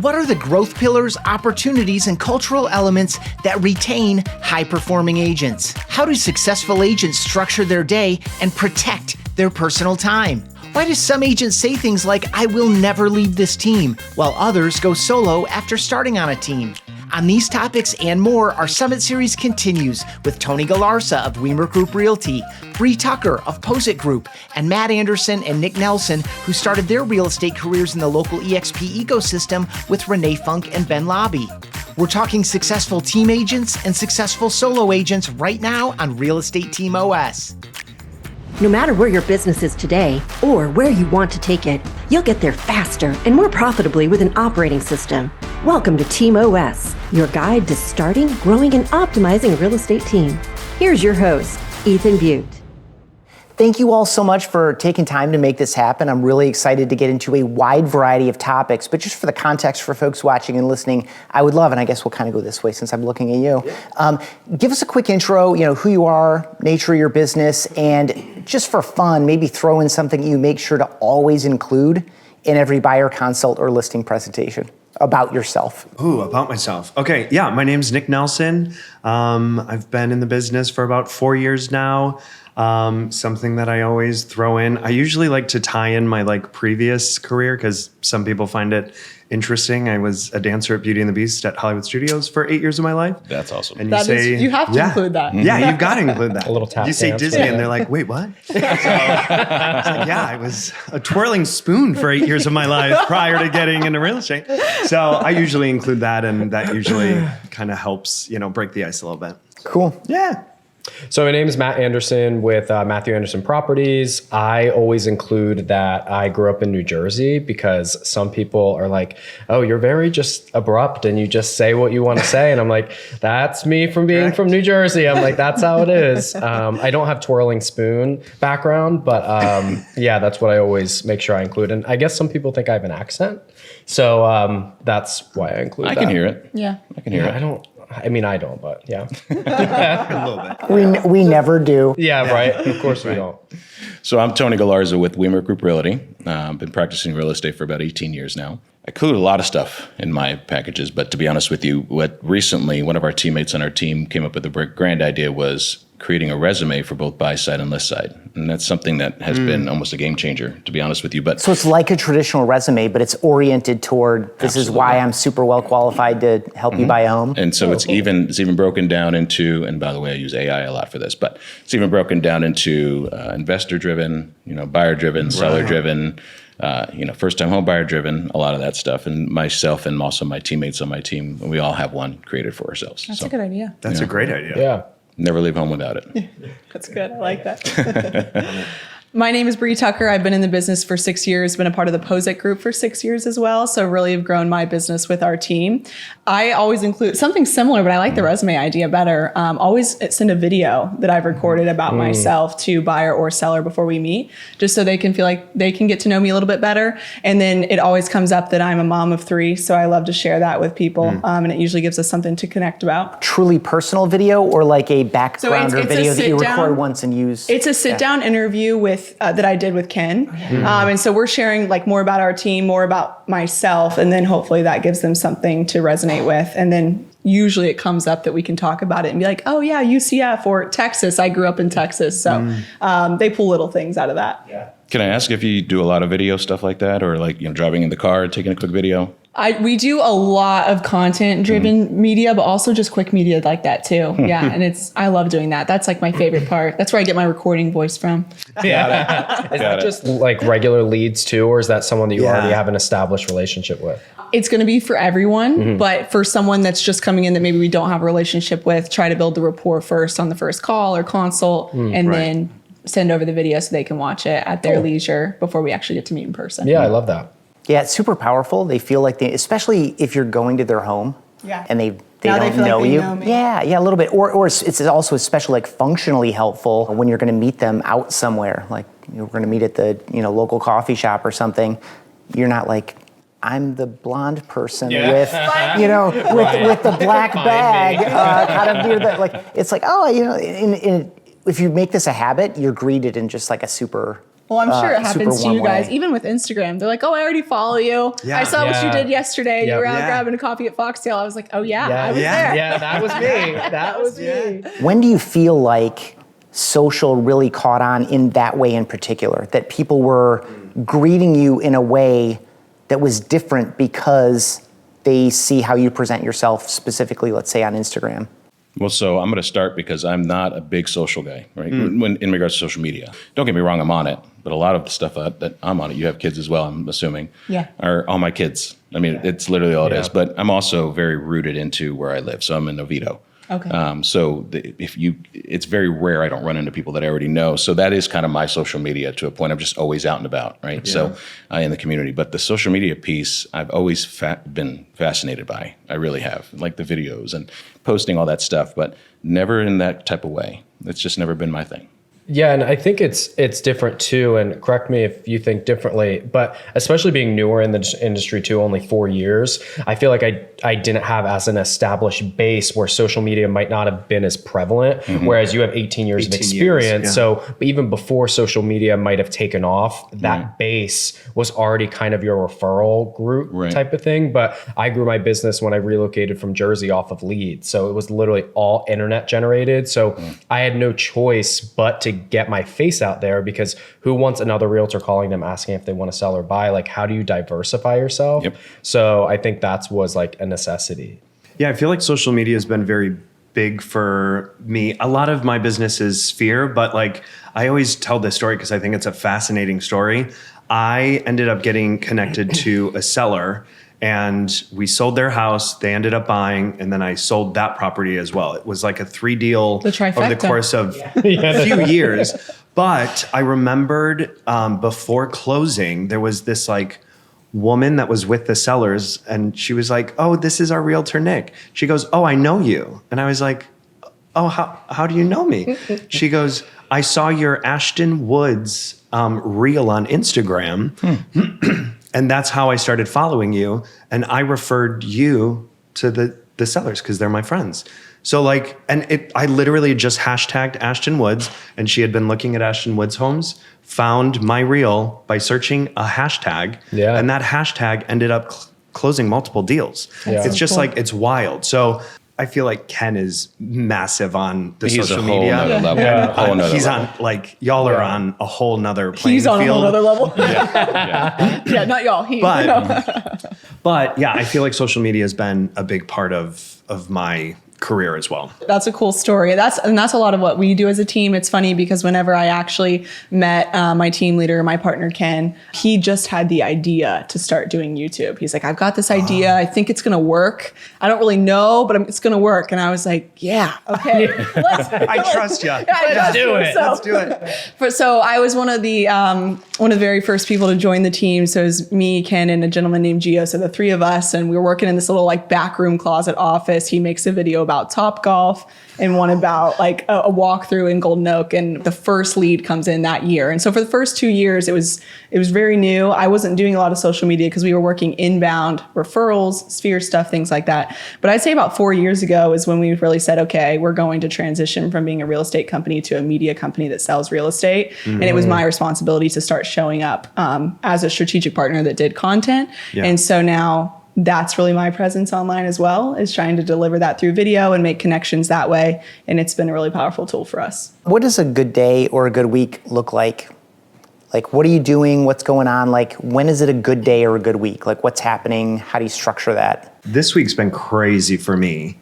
What are the growth pillars, opportunities, and cultural elements that retain high-performing agents? How do successful agents structure their day and protect their personal time? Why do some agents say things like, "I will never leave this team," while others go solo after starting on a team? On these topics and more, our Summit Series continues with Tony Galarza of Wemert Group Realty, Bree Tucker of Pozek Group, and Matt Anderson and Nick Nelson, who started their real estate careers in the local EXP ecosystem with Renee Funk and Ben Laube. We're talking successful team agents and successful solo agents right now on Real Estate Team OS. No matter where your business is today or where you want to take it, you'll get there faster and more profitably with an operating system. Welcome to Team OS, your guide to starting, growing, and optimizing a real estate team. Here's your host, Ethan Butte. Thank you all so much for taking time to make this happen. I'm really excited to get into a wide variety of topics, but just for the context for folks watching and listening, I would love, and I guess we'll kind of go this way since I'm looking at you. Yeah. Give us a quick intro, who you are, nature of your business, and just for fun, maybe throw in something you make sure to always include in every buyer consult or listing presentation about yourself. Ooh, about myself. Okay, yeah, my name's Nick Nelson. I've been in the business for about 4 years now. Something that I always throw in. I usually like to tie in my previous career because some people find it interesting. I was a dancer at Beauty and the Beast at Hollywood Studios for 8 years of my life. That's awesome. And you have to include that. Yeah, you've got to include that. A little tap You say dance. Disney and they're like, wait, what? So, I was a twirling spoon for 8 years of my life prior to getting into real estate. So I usually include that, and that usually kind of helps, break the ice a little bit. Cool. Yeah. So my name is Matt Anderson with Matthew Anderson Properties. I always include that I grew up in New Jersey because some people are like, "Oh, you're very just abrupt and you just say what you want to say." And I'm like, that's me from being from New Jersey. I'm like, that's how it is. I don't have twirling spoon background, but yeah, that's what I always make sure I include. And I guess some people think I have an accent. So that's why I include that. I can hear it. Yeah. I can hear it. I don't, but yeah. A little bit. We never do. Yeah, right. Of course we don't. So I'm Tony Galarza with Wemert Group Realty. I've been practicing real estate for about 18 years now. I include a lot of stuff in my packages, but to be honest with you, what recently one of our teammates on our team came up with a grand idea was creating a resume for both buy side and list side. And that's something that has been almost a game changer, to be honest with you. But So it's like a traditional resume, but it's oriented toward, this is why I'm super well qualified to help you buy a home. And so it's even broken down into, and by the way, I use AI a lot for this, but it's even broken down into investor driven, buyer driven, seller driven, first time home buyer driven, a lot of that stuff. And myself and also my teammates on my team, we all have one created for ourselves. That's a good idea. That's a great idea. Yeah. Never leave home without it. That's good. I like that. My name is Bree Tucker. I've been in the business for 6 years, been a part of the Pozek group for 6 years as well. So really have grown my business with our team. I always include something similar, but I like the resume idea better. Always send a video that I've recorded about myself to buyer or seller before we meet, just so they can feel like they can get to know me a little bit better. And then it always comes up that I'm a mom of 3. So I love to share that with people. And it usually gives us something to connect about. Truly personal video or like a backgrounder it's video that you sit-down. record once and use? It's a sit-down interview with that I did with Ken. And so we're sharing more about our team, more about myself, and then hopefully that gives them something to resonate with. And then usually it comes up that we can talk about it and be like, oh yeah, UCF or Texas. I grew up in Texas. So they pull little things out of that. Yeah. Can I ask if you do a lot of video stuff like that, or driving in the car, taking a quick video? We do a lot of content-driven media, but also just quick media like that too. Yeah, and I love doing that. That's my favorite part. That's where I get my recording voice from. Yeah. Is that just regular leads too, or is that someone that you already have an established relationship with? It's going to be for everyone, but for someone that's just coming in that maybe we don't have a relationship with, try to build the rapport first on the first call or consult, and then send over the video so they can watch it at their leisure before we actually get to meet in person. Yeah, I love that. Yeah, it's super powerful. They feel like especially if you're going to their home and they don't know you. Yeah, a little bit. Or it's also especially functionally helpful when you're going to meet them out somewhere. Like we're going to meet at the local coffee shop or something. You're not like, I'm the blonde person with the black bag kind of near the it's like, oh, if you make this a habit, you're greeted in just a super Well, I'm sure it super happens to warm you guys, way. even with Instagram. They're like, oh, I already follow you. Yeah. I saw what you did yesterday. Yeah. You were out Yeah. grabbing a coffee at Foxtail. I was like, oh, yeah, Yeah. I was Yeah. there. Yeah, that was me. That was me. When do you feel like social really caught on in that way in particular? That people were greeting you in a way that was different because they see how you present yourself specifically, let's say on Instagram? Well, so I'm going to start because I'm not a big social guy, right? When in regards to social media, don't get me wrong, I'm on it, but a lot of the stuff that I'm on it, you have kids as well, I'm assuming, Yeah. are all my kids. I mean, it's literally all it is. But I'm also very rooted into where I live, so I'm in Oviedo. Okay. It's very rare I don't run into people that I already know. So that is kind of my social media to a point. I'm just always out and about, right? Yeah. So in the community. But the social media piece, I've always been fascinated by. I really have, like the videos and posting all that stuff, but never in that type of way. It's just never been my thing. Yeah, and I think it's different too, and correct me if you think differently, but especially being newer in the industry too, only 4 years, I feel like I didn't have as an established base where social media might not have been as prevalent, whereas you have 18 years of 18 years, experience. yeah. So even before social media might have taken off, that base was already kind of your referral group type of thing. But I grew my business when I relocated from Jersey off of leads. So it was literally all internet generated. So I had no choice but to get my face out there, because who wants another realtor calling them asking if they want to sell or buy? Like, how do you diversify yourself? Yep. So I think that was like a necessity. Yeah, I feel like social media has been very big for me. A lot of my business is fear, but like I always tell this story because I think it's a fascinating story. I ended up getting connected to a seller, and we sold their house. They ended up buying, and then I sold that property as well. It was like a 3 deal The trifecta. over the course of a few years. But I remembered before closing, there was this like woman that was with the sellers, and she was like, "Oh, this is our realtor, Nick." She goes, "Oh, I know you." And I was like, "Oh, how do you know me?" She goes, "I saw your Ashton Woods reel on Instagram." And that's how I started following you. And I referred you to the sellers because they're my friends. So like, I literally just hashtagged Ashton Woods, and she had been looking at Ashton Woods homes, found my reel by searching a hashtag. Yeah. And that hashtag ended up closing multiple deals. Yeah. It's just like, it's wild. So I feel like Ken is massive on the He's social a whole media. nother level. Yeah. Whole nother He's level. on, like, y'all are on a whole nother playing He's on field. a whole other level. Yeah. Yeah, not y'all. He. But yeah, I feel like social media has been a big part of my career as well. That's a cool story. That's a lot of what we do as a team. It's funny because whenever I actually met my team leader, my partner Ken, he just had the idea to start doing YouTube. He's like, I've got this idea. I think it's going to work. I don't really know, but it's going to work. And I was like, yeah, okay. I trust you. Let's do it. Let's do it. So I was one of the very first people to join the team. So it was me, Ken, and a gentleman named Gio. So the 3 of us, and we were working in this little like back room closet office. He makes a video about Topgolf and one about like a walkthrough in Golden Oak. And the first lead comes in that year. And so for the first 2 years, it was very new. I wasn't doing a lot of social media because we were working inbound referrals, sphere stuff, things like that. But I'd say about 4 years ago is when we really said, okay, we're going to transition from being a real estate company to a media company that sells real estate. And it was my responsibility to start showing up as a strategic partner that did content. Yeah. And so now that's really my presence online as well, is trying to deliver that through video and make connections that way. And it's been a really powerful tool for us. What does a good day or a good week look like? Like, what are you doing? What's going on? Like, when is it a good day or a good week? Like, what's happening? How do you structure that? This week's been crazy for me.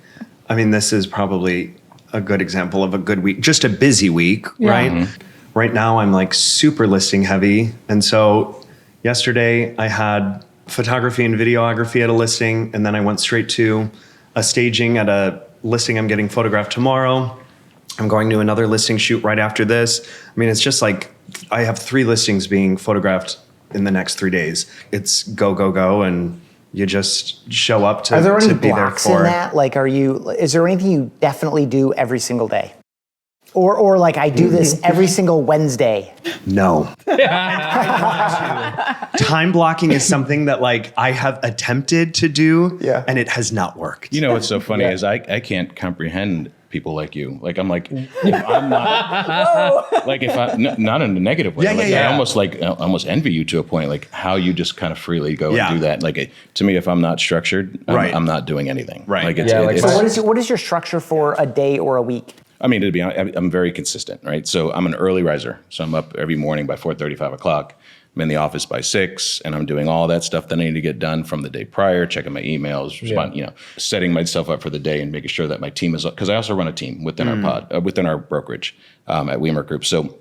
I mean, this is probably a good example of a good week, just a busy week, right? Right now, I'm like super listing heavy. And so yesterday I had photography and videography at a listing, and then I went straight to a staging at a listing I'm getting photographed tomorrow. I'm going to another listing shoot right after this. I mean, it's just like I have 3 listings being photographed in the next 3 days. It's go, go, go, and you just show up to, Are there any to be there blocks for. in that? Like, is there anything you definitely do every single day? Or like, I do this every single Wednesday. No. Time blocking is something that like I have attempted to do, and it has not worked. You know what's so funny is I can't comprehend people like you. Like, I'm like, if I'm not, like, if I, not in a negative way, I almost envy you to a point, like how you just kind of freely go and do that. Like, to me, if I'm not structured, I'm not doing anything. Right. Like, So what is your structure for a day or a week? I mean, to be honest, I'm very consistent, right? So I'm an early riser. So I'm up every morning by 4:30, 5 o'clock. I'm in the office by 6, and I'm doing all that stuff that I need to get done from the day prior, checking my emails, setting myself up for the day and making sure that my team is, because I also run a team within within our brokerage at Wemert Group. So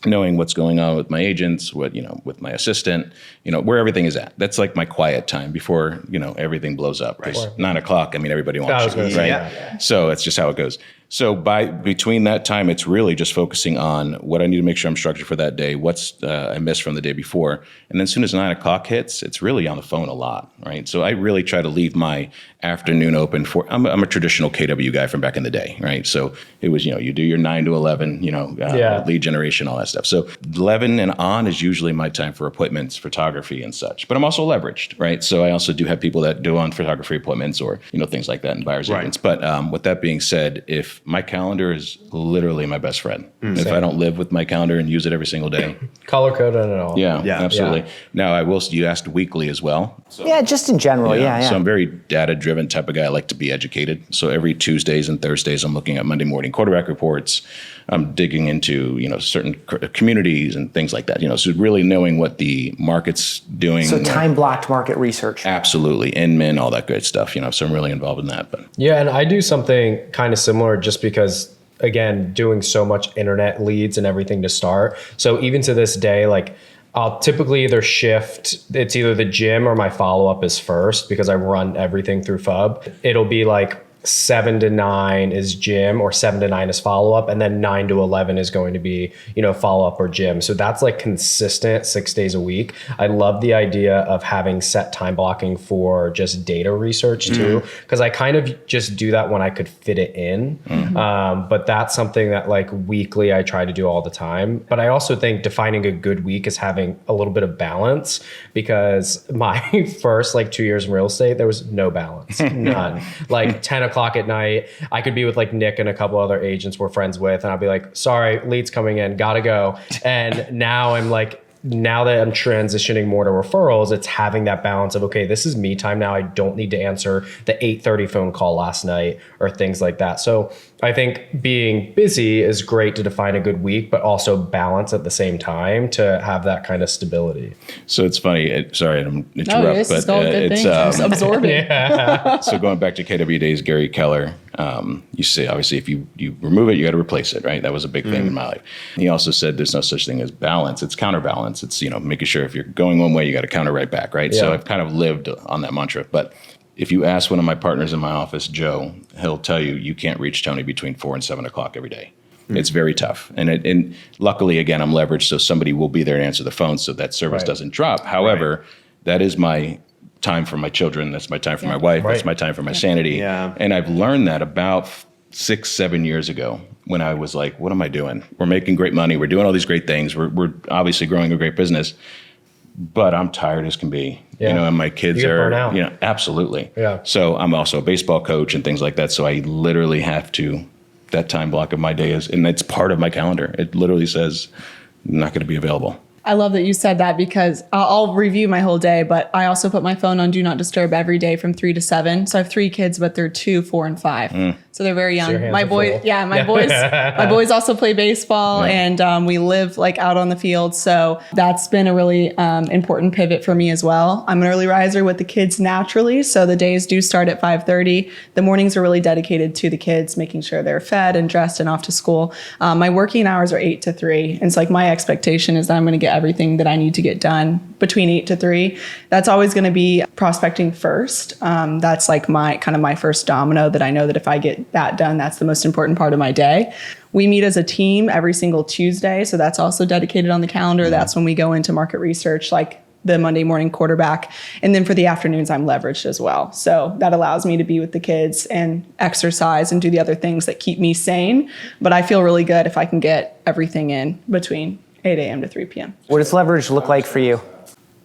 knowing what's going on with my agents, with my assistant, where everything is at. That's like my quiet time before, everything blows up. Because 9 o'clock, I mean, everybody wants you, right? Yeah. So it's just how it goes. So between that time, it's really just focusing on what I need to make sure I'm structured for that day, what's I missed from the day before. And then as soon as 9 o'clock hits, it's really on the phone a lot, right? So I really try to leave my afternoon open for, I'm a traditional KW guy from back in the day, right? So it was, you do your 9 to 11, lead generation, all that stuff. So 11 and on is usually my time for appointments, photography and such. But I'm also leveraged, right? So I also do have people that do on photography appointments or, things like that and buyer's agents. But with that being said, if my calendar is literally my best friend. If I don't live with my calendar and use it every single day. Color code on it all. Yeah, absolutely. Yeah. Now, you asked weekly as well. So, just in general, yeah. So I'm very data-driven type of guy. I like to be educated. So every Tuesdays and Thursdays, I'm looking at Monday morning quarterback reports. I'm digging into, certain communities and things like that. So really knowing what the market's doing. So time-blocked market research. Absolutely. Inmin, all that good stuff, So I'm really involved in that. But yeah, and I do something kind of similar just because, again, doing so much internet leads and everything to start. So even to this day, like, I'll typically either shift, it's either the gym or my follow-up is first because I run everything through FUB. It'll be like 7 to 9 is gym or 7 to 9 is follow-up. And then 9 to 11 is going to be, follow-up or gym. So that's like consistent 6 days a week. I love the idea of having set time blocking for just data research too, because I kind of just do that when I could fit it in. But that's something that like weekly I try to do all the time. But I also think defining a good week is having a little bit of balance, because my first 2 years in real estate, there was no balance, none. Like 10 o'clock at night, I could be with like Nick and a couple other agents we're friends with, and I'll be like, sorry, leads coming in, gotta go. And now now that I'm transitioning more to referrals, it's having that balance of, okay, this is me time now. I don't need to answer the 8:30 phone call last night or things like that. So I think being busy is great to define a good week, but also balance at the same time to have that kind of stability. So it's funny. Sorry, I don't interrupt, but it's just absorbing. So going back to KW days, Gary Keller, you say obviously if you remove it, you got to replace it, right? That was a big thing in my life. He also said there's no such thing as balance. It's counterbalance. It's making sure if you're going one way, you got to counter right back, right? Yeah. So I've kind of lived on that mantra, but. If you ask one of my partners in my office, Joe, he'll tell you can't reach Tony between 4 and 7 o'clock every day. It's very tough. And luckily, again, I'm leveraged, so somebody will be there to answer the phone so that service doesn't drop. However, that is my time for my children. That's my time for my wife. That's my time for my sanity. Yeah. And I've learned that about 6-7 years ago when I was like, what am I doing? We're making great money. We're doing all these great things. We're obviously growing a great business. But I'm tired as can be, and my kids are, burnt out. Absolutely. Yeah. So I'm also a baseball coach and things like that. So I literally have to, that time block of my day and it's part of my calendar. It literally says, I'm not going to be available. I love that you said that, because I'll review my whole day, but I also put my phone on Do Not Disturb every day from 3 to 7. So I have 3 kids, but they're 2, 4, and 5. So they're very young. My boys also play baseball, and we live out on the field. So that's been a really important pivot for me as well. I'm an early riser with the kids naturally, so the days do start at 5:30. The mornings are really dedicated to the kids, making sure they're fed and dressed and off to school. My working hours are 8 to 3, and so my expectation is that I'm going to get everything that I need to get done between 8 to 3. That's always going to be prospecting first. That's my first domino that I know that if I get that done, that's the most important part of my day. We meet as a team every single Tuesday, so that's also dedicated on the calendar. That's when we go into market research, like the Monday morning quarterback. And then for the afternoons, I'm leveraged as well. So that allows me to be with the kids and exercise and do the other things that keep me sane. But I feel really good if I can get everything in between 8 a.m. to 3 p.m. What does leverage look like for you?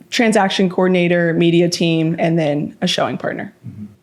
Transaction coordinator, media team, and then a showing partner.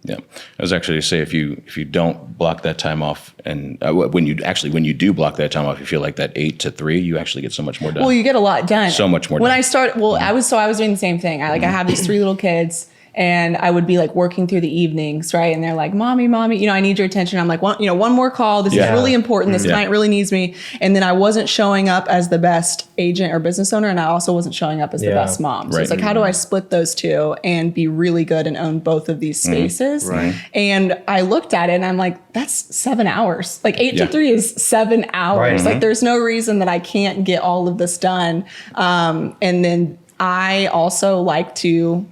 Yeah, I was actually to say if you don't block that time off, and when you do block that time off, you feel like that 8 to 3, you actually get so much more done. Well, you get a lot done. So much more when done. I started, I was doing the same thing. I have these 3 little kids. And I would be like working through the evenings, right? And they're like, mommy, I need your attention. I'm like, one more call. This is really important. This client really needs me. And then I wasn't showing up as the best agent or business owner. And I also wasn't showing up as the best mom. So it's like, how do I split those two and be really good and own both of these spaces? Right. And I looked at it and I'm like, that's 7 hours. Like 8 to 3 is 7 hours. Right. Like there's no reason that I can't get all of this done. And then I also like to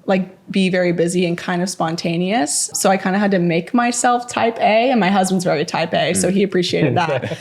be very busy and kind of spontaneous. So I kind of had to make myself type A, and my husband's very type A, so he appreciated that.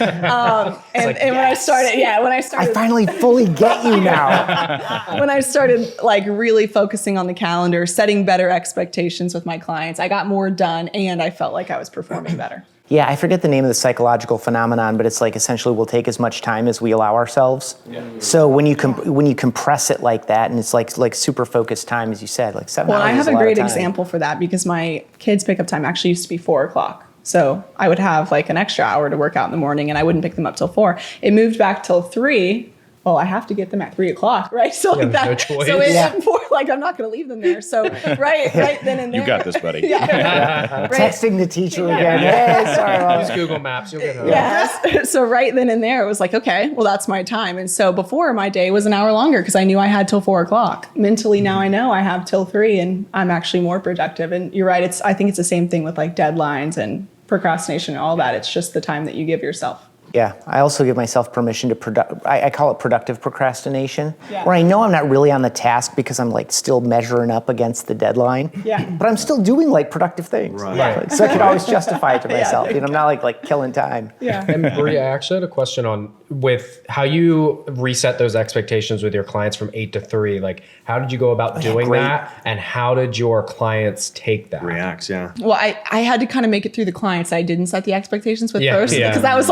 When I started, I finally fully get you now. when I started really focusing on the calendar, setting better expectations with my clients, I got more done and I felt like I was performing better. Yeah, I forget the name of the psychological phenomenon, but it's like essentially we'll take as much time as we allow ourselves. Yeah. So when you compress it like that, and it's like super focused time, as you said, like 7 hours. Well, I have is a great lot of time. example for that because my kids' pickup time actually used to be 4:00. So I would have an extra hour to work out in the morning, and I wouldn't pick them up till 4. It moved back till 3. Well, I have to get them at 3:00, right? So that. No choice. So it's 4. I'm not going to leave them there. So right then and there. You got this, buddy. Texting the teacher again. Hey, sorry. Use Google Maps. You'll get home. Yes. So right then and there, it was like, okay, well, that's my time. And so before, my day was an hour longer because I knew I had till 4:00. Mentally, now I know I have till 3, and I'm actually more productive. And you're right. I think it's the same thing with deadlines and procrastination and all that. It's just the time that you give yourself. Yeah, I also give myself permission to I call it productive procrastination, where I know I'm not really on the task because I'm still measuring up against the deadline. Yeah. But I'm still doing productive things. Right. So I can always justify it to myself. I'm not killing time. Yeah. And Bree, I actually had a question on with how you reset those expectations with your clients from 8 to 3. How did you go about doing that, and how did your clients take that? Reacts, yeah. Well, I had to kind of make it through the clients. I didn't set the expectations with first because that was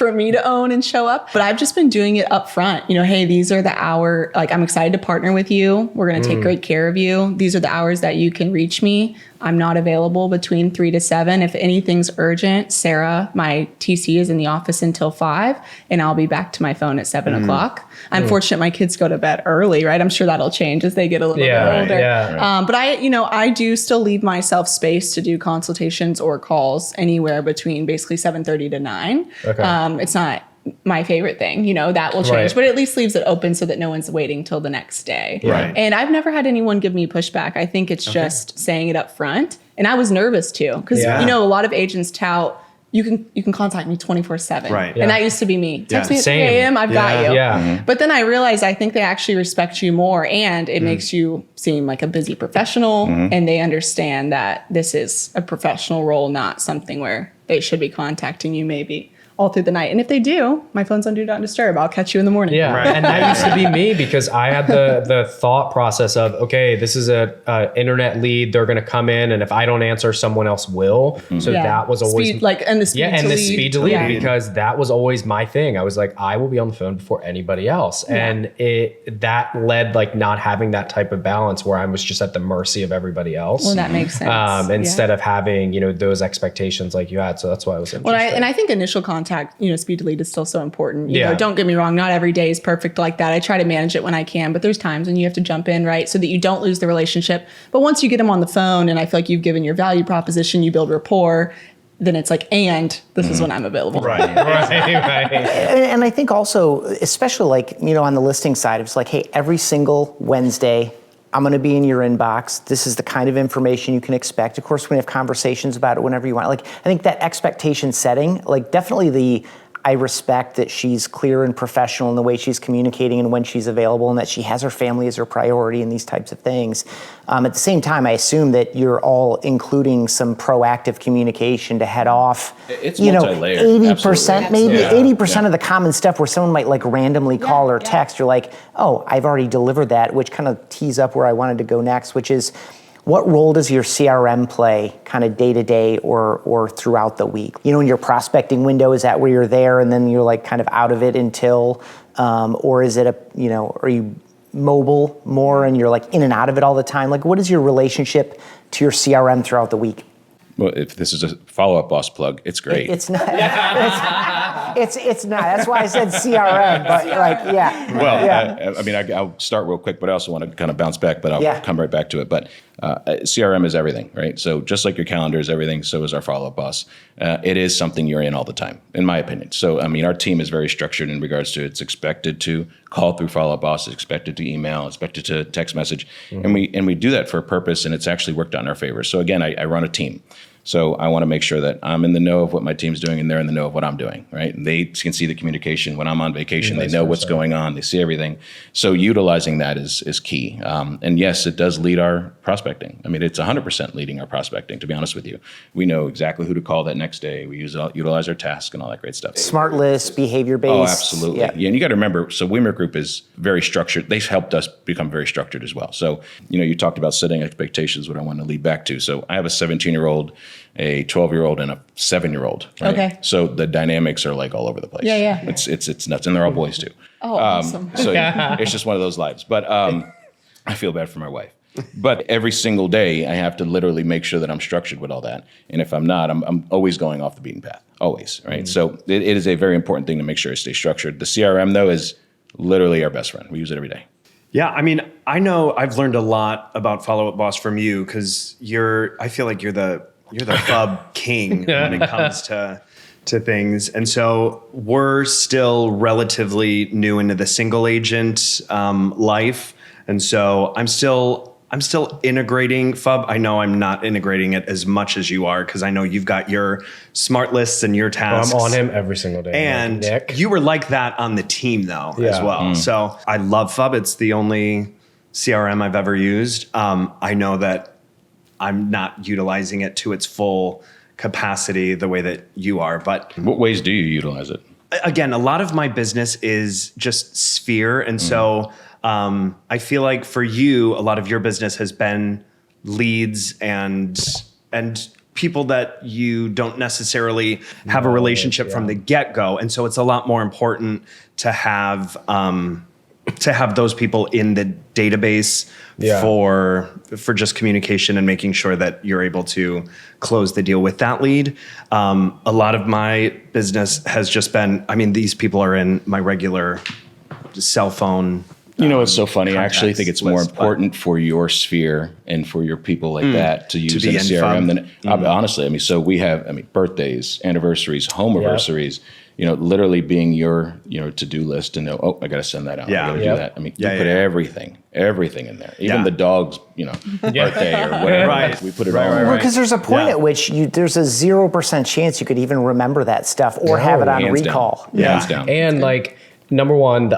for me to own and show up. But I've just been doing it up front. Hey, these are the hour, I'm excited to partner with you. We're going to take great care of you. These are the hours that you can reach me. I'm not available between 3 to 7. If anything's urgent, Sarah, my TC, is in the office until 5, and I'll be back to my phone at 7 o'clock. I'm fortunate my kids go to bed early, right? I'm sure that'll change as they get a little bit older. Yeah. But I do still leave myself space to do consultations or calls anywhere between basically 7:30 to 9. Okay. It's not my favorite thing, that will change, but at least leaves it open so that no one's waiting till the next day. Right. And I've never had anyone give me pushback. I think it's just saying it up front. And I was nervous too, because a lot of agents tout, you can contact me 24/7. Right. And that used to be me. Text me at 3 Same. a.m. I've got you. Yeah. But then I realized I think they actually respect you more, and it makes you seem like a busy professional, and they understand that this is a professional role, not something where they should be contacting you maybe all through the night. And if they do, my phone's on Do Not Disturb. I'll catch you in the morning. Yeah, Right. and that used to be me because I had the thought process of, okay, this is a internet lead. They're going to come in, and if I don't answer, someone else will. So that was always speed, and the speed to the lead. speed to lead because that was always my thing. I was like, I will be on the phone before anybody else, and that led not having that type of balance where I was just at the mercy of everybody else. Well, that makes sense. Instead of having those expectations like you had. So that's why I was interested. Well, I think initial contact, speed to lead is still so important. You Yeah. know, don't get me wrong. Not every day is perfect like that. I try to manage it when I can, but there's times when you have to jump in, right? So that you don't lose the relationship. But once you get them on the phone and I feel like you've given your value proposition, you build rapport, then it's and this is when I'm available. right. And I think also, especially on the listing side, it's hey, every single Wednesday, I'm going to be in your inbox. This is the kind of information you can expect. Of course, we have conversations about it whenever you want. I think that expectation setting, definitely I respect that she's clear and professional in the way she's communicating and when she's available, and that she has her family as her priority and these types of things. At the same time, I assume that you're all including some proactive communication to head off. It's multi-layered. 80%, maybe 80% of the common stuff where someone might randomly call or text. You're oh, I've already delivered that, which kind of tees up where I wanted to go next, which is, what role does your CRM play kind of day to day or throughout the week? In your prospecting window, is that where you're there and then you're kind of out of it until, or is it are you mobile more and you're in and out of it all the time? What is your relationship to your CRM throughout the week? Well, if this is a follow-up boss plug, it's great. It's not. It's not. That's why I said CRM. But like, yeah. Well, I mean, I'll start real quick, but I also want to kind of bounce back, but I'll come right back to it. But CRM is everything, right? So just like your calendar is everything, so is our follow-up boss. It is something you're in all the time, in my opinion. So, I mean, our team is very structured in regards to it's expected to call through follow-up boss, it's expected to email, expected to text message, and we do that for a purpose, and it's actually worked out in our favor. So again, I run a team. So I want to make sure that I'm in the know of what my team's doing and they're in the know of what I'm doing, right? And they can see the communication when I'm on vacation. They know what's going on. They see everything. So utilizing that is key. And yes, it does lead our prospecting. I mean, it's 100% leading our prospecting, to be honest with you. We know exactly who to call that next day. We utilize our task and all that great stuff. Smart list, behavior-based. Oh, absolutely. Yeah, and you got to remember, so Wemert Group is very structured. They've helped us become very structured as well. So, you talked about setting expectations, what I want to lead back to. So I have a 17-year-old, a 12-year-old, and a 7-year-old. Right? Okay. So the dynamics are like all over the place. Yeah. It's nuts, and they're all boys too. Oh, awesome. So it's just one of those lives. But I feel bad for my wife. But every single day, I have to literally make sure that I'm structured with all that. And if I'm not, I'm always going off the beaten path. Always, right? So it is a very important thing to make sure I stay structured. The CRM, though, is literally our best friend. We use it every day. Yeah, I mean, I know I've learned a lot about Follow-Up Boss from you because I feel like you're the FUB king when it comes to things. And so we're still relatively new into the single agent life. And so I'm still integrating FUB. I know I'm not integrating it as much as you are because I know you've got your smart lists and your tasks. I'm on him every single day. And Nick. You were like that on the team though as well. So I love FUB. It's the only CRM I've ever used. I know that I'm not utilizing it to its full capacity the way that you are. But what ways do you utilize it? Again, a lot of my business is just sphere. And so I feel like for you, a lot of your business has been leads and people that you don't necessarily have a relationship from the get-go. And so it's a lot more important to have those people in the database for just communication and making sure that you're able to close the deal with that lead. A lot of my business has just been, I mean, these people are in my regular cell phone. It's so funny. I actually think it's more important for your sphere and for your people like that to use in a CRM than honestly. I mean, so we have, birthdays, anniversaries, home anniversaries, literally being your, to-do list and know, I got to send that out. I got to do that. I mean, you put everything in there, even the dog's, birthday or whatever. Right. We put it all. Well, because there's a point at which there's a 0% chance you could even remember that stuff or have it on recall. Hands down. And number one,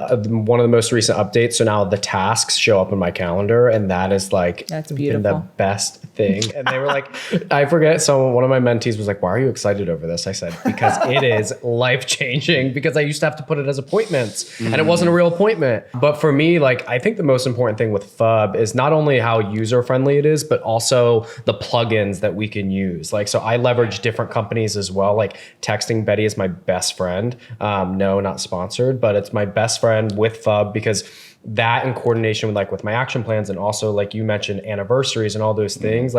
one of the most recent updates. So now the tasks show up in my calendar, and that is that's been the best thing. And they were like, I forget. So one of my mentees was like, "Why are you excited over this?" I said, "Because it is life changing. Because I used to have to put it as appointments, and it wasn't a real appointment." But for me, I think the most important thing with FUB is not only how user friendly it is, but also the plugins that we can use. So I leverage different companies as well. Texting Betty is my best friend. No, not sponsored, but it's my best friend with FUB because that in coordination with my action plans and also like you mentioned anniversaries and all those things,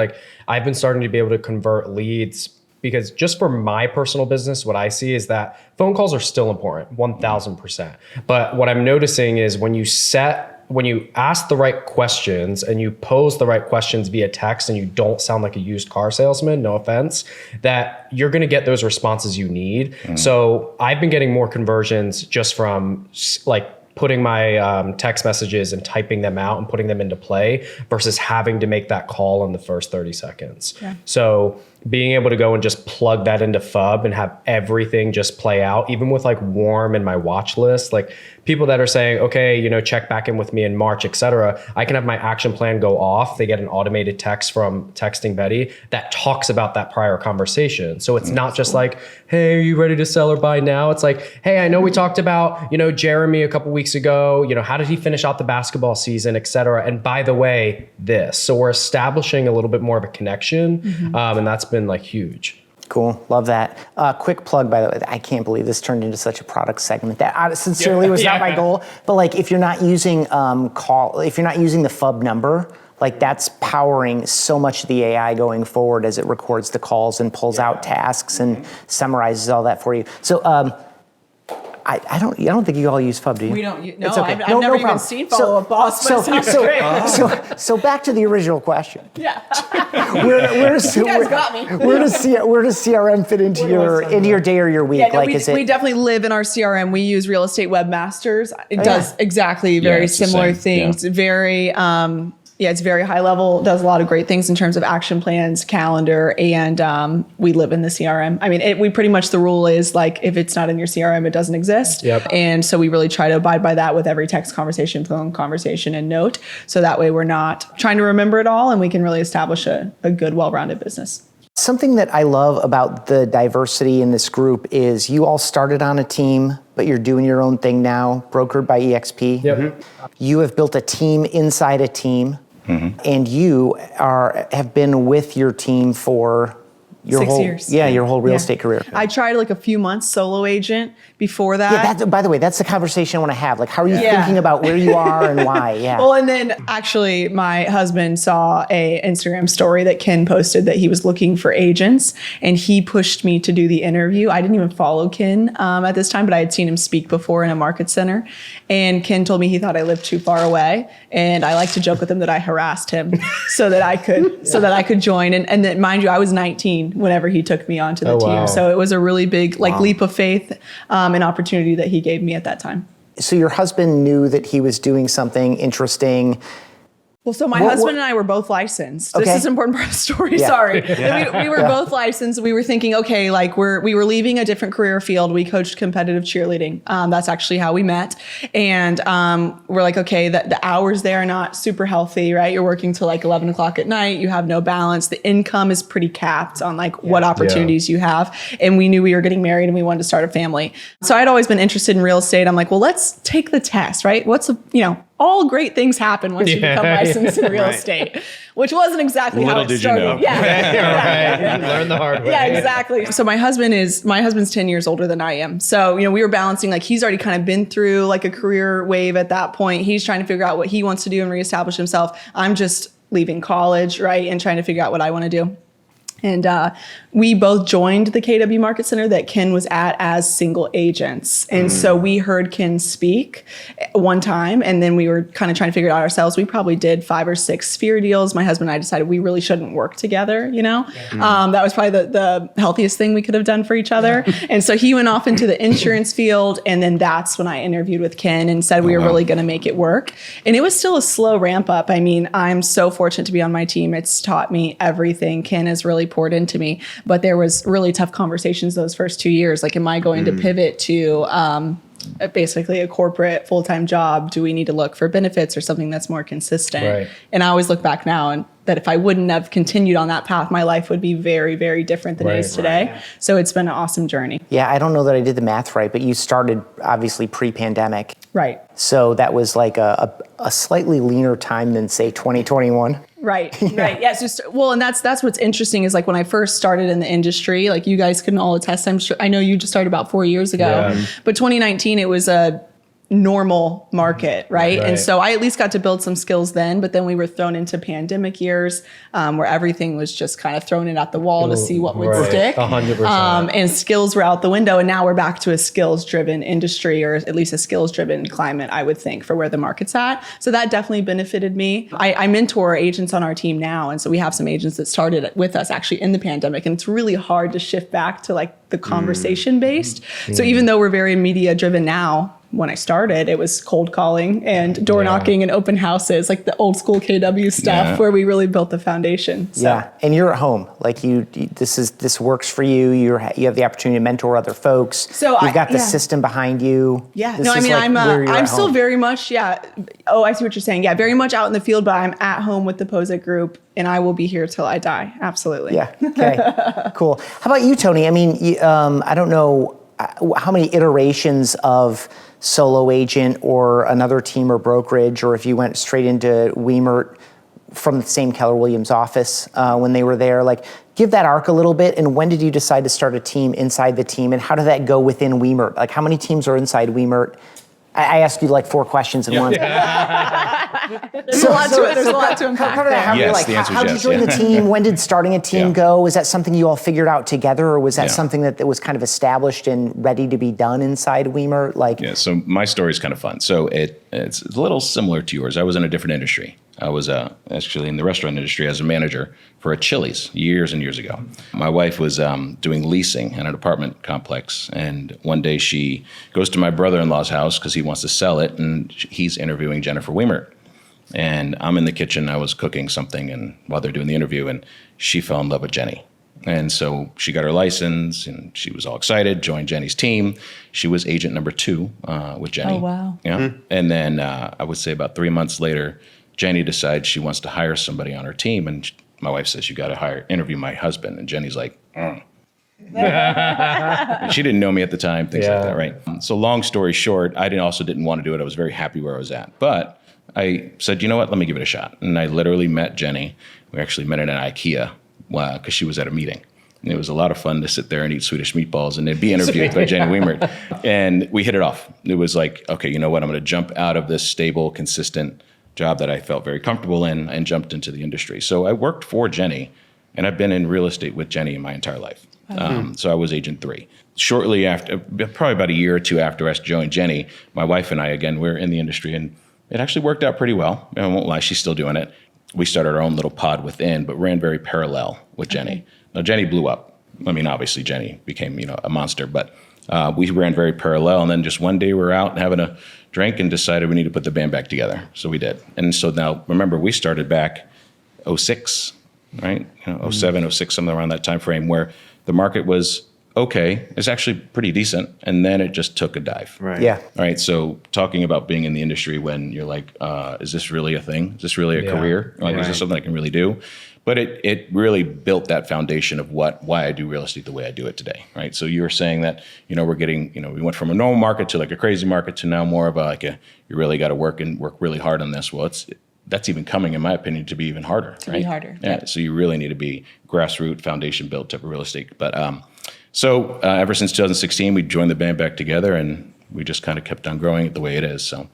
I've been starting to be able to convert leads because just for my personal business, what I see is that phone calls are still important, 1000%. But what I'm noticing is when you ask the right questions and you pose the right questions via text and you don't sound like a used car salesman, no offense, that you're going to get those responses you need. So I've been getting more conversions just from putting my text messages and typing them out and putting them into play versus having to make that call in the first 30 seconds. Yeah. So being able to go and just plug that into FUB and have everything just play out, even with warm and my watch list, people that are saying, okay, check back in with me in March, et cetera, I can have my action plan go off. They get an automated text from Texting Betty that talks about that prior conversation. So it's not just hey, are you ready to sell or buy now? It's hey, I know we talked about, Jeremy a couple weeks ago, how did he finish out the basketball season, et cetera. And by the way, this. So we're establishing a little bit more of a connection. And that's been huge. Cool. Love that. Quick plug, by the way. I can't believe this turned into such a product segment. That sincerely was not my goal. But if you're not using if you're not using the FUB number, Like that's powering so much of the AI going forward as it records the calls and pulls out tasks and summarizes all that for you. So I don't think you all use FUB, do you? We don't use, no, It's okay. I've never even problem. seen follow-up boss, but it sounds great. So back to the original question. Yeah. Where does You guys got me. where does CRM fit into your day or your week? Yeah, no, like, we definitely live in our CRM. We use Real Estate Webmasters. It does exactly very it's the similar same, things. Very, it's very high level. Does a lot of great things in terms of action plans, calendar, and we live in the CRM. I mean, we pretty much the rule is like if it's not in your CRM, it doesn't exist. Yep. And so we really try to abide by that with every text conversation, phone conversation, and note. So that way we're not trying to remember it all, and we can really establish a good, well-rounded business. Something that I love about the diversity in this group is you all started on a team, but you're doing your own thing now, brokered by EXP. Yep. You have built a team inside a team, and you have been with your team for your 6 whole years. your whole real estate career. I tried like a few months solo agent before that. Yeah, by the way, that's the conversation I want to have. Like, how are you thinking about where you are and why? Yeah. Well, and then actually my husband saw a Instagram story that Ken posted that he was looking for agents, and he pushed me to do the interview. I didn't even follow Ken at this time, but I had seen him speak before in a market center. And Ken told me he thought I lived too far away. And I like to joke with him that I harassed him so that I could join. And then mind you, I was 19 whenever he took me onto the team. Wow. So it was a really big leap of faith and opportunity that he gave me at that time. So your husband knew that he was doing something interesting. Well, so my husband and I were both licensed. Okay. This is an important part of the story. Yeah. Sorry. We were both licensed. We were thinking, okay, like we were leaving a different career field. We coached competitive cheerleading. That's actually how we met. And we're like, okay, the hours there are not super healthy, right? You're working till like 11 o'clock at night. You have no balance. The income is pretty capped on like what opportunities you have. And we knew we were getting married and we wanted to start a family. So I'd always been interested in real estate. I'm like, well, let's take the test, right? All great things happen once you become licensed in real estate, which wasn't exactly how it started. Little did you know. Yeah. Learn the hard way. Yeah, exactly. So my husband's 10 years older than I am. So, we were balancing, like he's already kind of been through like a career wave at that point. He's trying to figure out what he wants to do and reestablish himself. I'm just leaving college, right? And trying to figure out what I want to do. And we both joined the KW Market Center that Ken was at as single agents. And so we heard Ken speak one time, and then we were kind of trying to figure it out ourselves. We probably did 5 or 6 sphere deals. My husband and I decided we really shouldn't work together, That was probably the healthiest thing we could have done for each other. And so he went off into the insurance field, and then that's when I interviewed with Ken and said we were really going to make it work. And it was still a slow ramp up. I mean, I'm so fortunate to be on my team. It's taught me everything. Ken has really poured into me, but there was really tough conversations those first 2 years. Like, am I going to pivot to basically a corporate full-time job? Do we need to look for benefits or something that's more consistent? Right. And I always look back now and that if I wouldn't have continued on that path, my life would be very, very different than it is today. Right. So it's been an awesome journey. Yeah, I don't know that I did the math right, but you started obviously pre-pandemic. Right. So that was like a slightly leaner time than, say, 2021. Right. Right. Yeah. And that's what's interesting is like when I first started in the industry, like you guys can all attest. I know you just started about 4 years ago, but 2019, it was a normal market, right? And so I at least got to build some skills then, but then we were thrown into pandemic years where everything was just kind of thrown in at the wall to see what would stick. 100%. And skills were out the window, and now we're back to a skills-driven industry, or at least a skills-driven climate, I would think, for where the market's at. So that definitely benefited me. I mentor agents on our team now, and so we have some agents that started with us actually in the pandemic, and it's really hard to shift back to like the conversation-based. So even though we're very media-driven now, when I started, it was cold calling and door knocking and open houses, like the old school KW stuff where we really built the foundation. So. Yeah, and you're at home. Like this works for you. You have the opportunity to mentor other folks. So you've got the system behind you. Yeah, This no, I is mean, like I'm still very much, Oh, I see what you're saying. Yeah, very much out in the field, but I'm at home with the Pozek group, and I will be here till I die. Absolutely. Yeah. Okay. Cool. How about you, Tony? I mean, I don't know how many iterations of solo agent or another team or brokerage, or if you went straight into Wemert from the same Keller Williams office when they were there. Like, give that arc a little bit, and when did you decide to start a team inside the team, and how did that go within Wemert? Like, how many teams are inside Wemert? I asked you like 4 questions in one. There's a lot to unpack Cover that. Yes, How did you join the team? When did starting a team go? Was that something you all figured out together, or was that something that was kind of established and ready to be done inside Wemert? So my story is kind of fun. So it's a little similar to yours. I was in a different industry. I was actually in the restaurant industry as a manager for a Chili's years and years ago. My wife was doing leasing in an apartment complex, and one day she goes to my brother-in-law's house because he wants to sell it, and he's interviewing Jennifer Wemert. And I'm in the kitchen. I was cooking something, and while they're doing the interview, and she fell in love with Jenny. And so she got her license, and she was all excited, joined Jenny's team. She was agent number 2 with Jenny. Oh, wow. Yeah. And then I would say about 3 months later, Jenny decides she wants to hire somebody on her team, and my wife says, "You got to interview my husband." And Jenny's like, And she didn't know me at the time, things like that, right? So long story short, I also didn't want to do it. I was very happy where I was at, but I said, you know what? Let me give it a shot. And I literally met Jenny. We actually met at an IKEA because she was at a meeting. And it was a lot of fun to sit there and eat Swedish meatballs and then be interviewed by Jenny Wemert. And we hit it off. It was like, okay, you know what? I'm going to jump out of this stable, consistent job that I felt very comfortable in and jumped into the industry. So I worked for Jenny, and I've been in real estate with Jenny my entire life. So I was agent 3. Shortly after, probably about a year or 2 after I joined Jenny, my wife and I, again, we're in the industry, and it actually worked out pretty well. I won't lie, she's still doing it. We started our own little pod within, but ran very parallel with Jenny. Now, Jenny blew up. I mean, obviously, Jenny became, a monster, but we ran very parallel. And then just one day we were out having a drink and decided we need to put the band back together. So we did. And so now, remember, we started back 06, right? 07, 06, something around that time frame where the market was okay. It's actually pretty decent. And then it just took a dive. Right. Yeah. All right. So talking about being in the industry when you're like, is this really a thing? Is this really a career? Like, is this something I can really do? But it really built that foundation of why I do real estate the way I do it today, right? So you were saying that, we're getting, we went from a normal market to like a crazy market to now more of you really got to work really hard on this. Well, that's even coming, in my opinion, to be even harder. To be harder. Yeah. So you really need to be grassroots, foundation built type of real estate. But so ever since 2016, we joined the band back together, and we just kind of kept on growing it the way it is. So.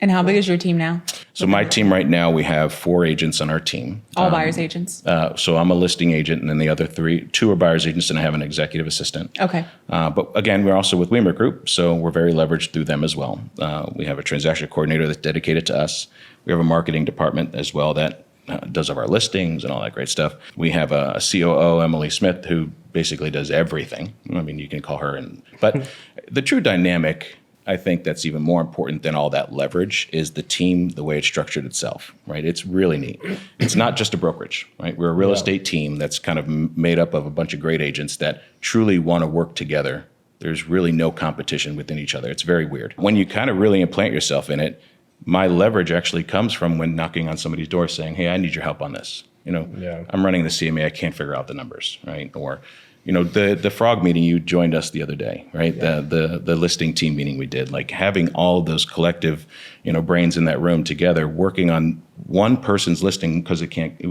And how big is your team now? So my team right now, we have 4 agents on our team. All buyer's agents? So I'm a listing agent, and then the other 2 are buyer's agents, and I have an executive assistant. Okay. But again, we're also with Wemert Group, so we're very leveraged through them as well. We have a transaction coordinator that's dedicated to us. We have a marketing department as well that does our listings and all that great stuff. We have a COO, Emily Smith, who basically does everything. I mean, you can call her. But the true dynamic, I think that's even more important than all that leverage is the team, the way it's structured itself, right? It's really neat. It's not just a brokerage, right? We're a real estate team that's kind of made up of a bunch of great agents that truly want to work together. There's really no competition within each other. It's very weird. When you kind of really implant yourself in it, my leverage actually comes from when knocking on somebody's door saying, hey, I need your help on this. I'm running the CMA, I can't figure out the numbers, right? Or the frog meeting, you joined us the other day, right? Yeah. The listing team meeting we did, like having all of those collective, brains in that room together, working on one person's listing because we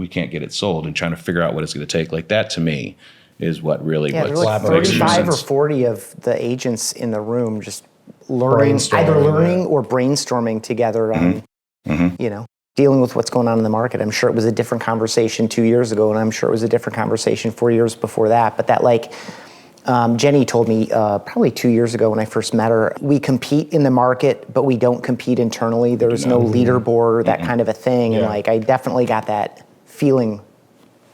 can't get it sold, and trying to figure out what it's going to take. Like that to me is what really there were like 35 or 40 of the agents in the room just either learning or brainstorming together on, dealing with what's going on in the market. I'm sure it was a different conversation 2 years ago, and I'm sure it was a different conversation 4 years before that. But that Jenny told me probably 2 years ago when I first met her, we compete in the market, but we don't compete internally. There's no leaderboard or that kind of a thing. Yeah. And I definitely got that feeling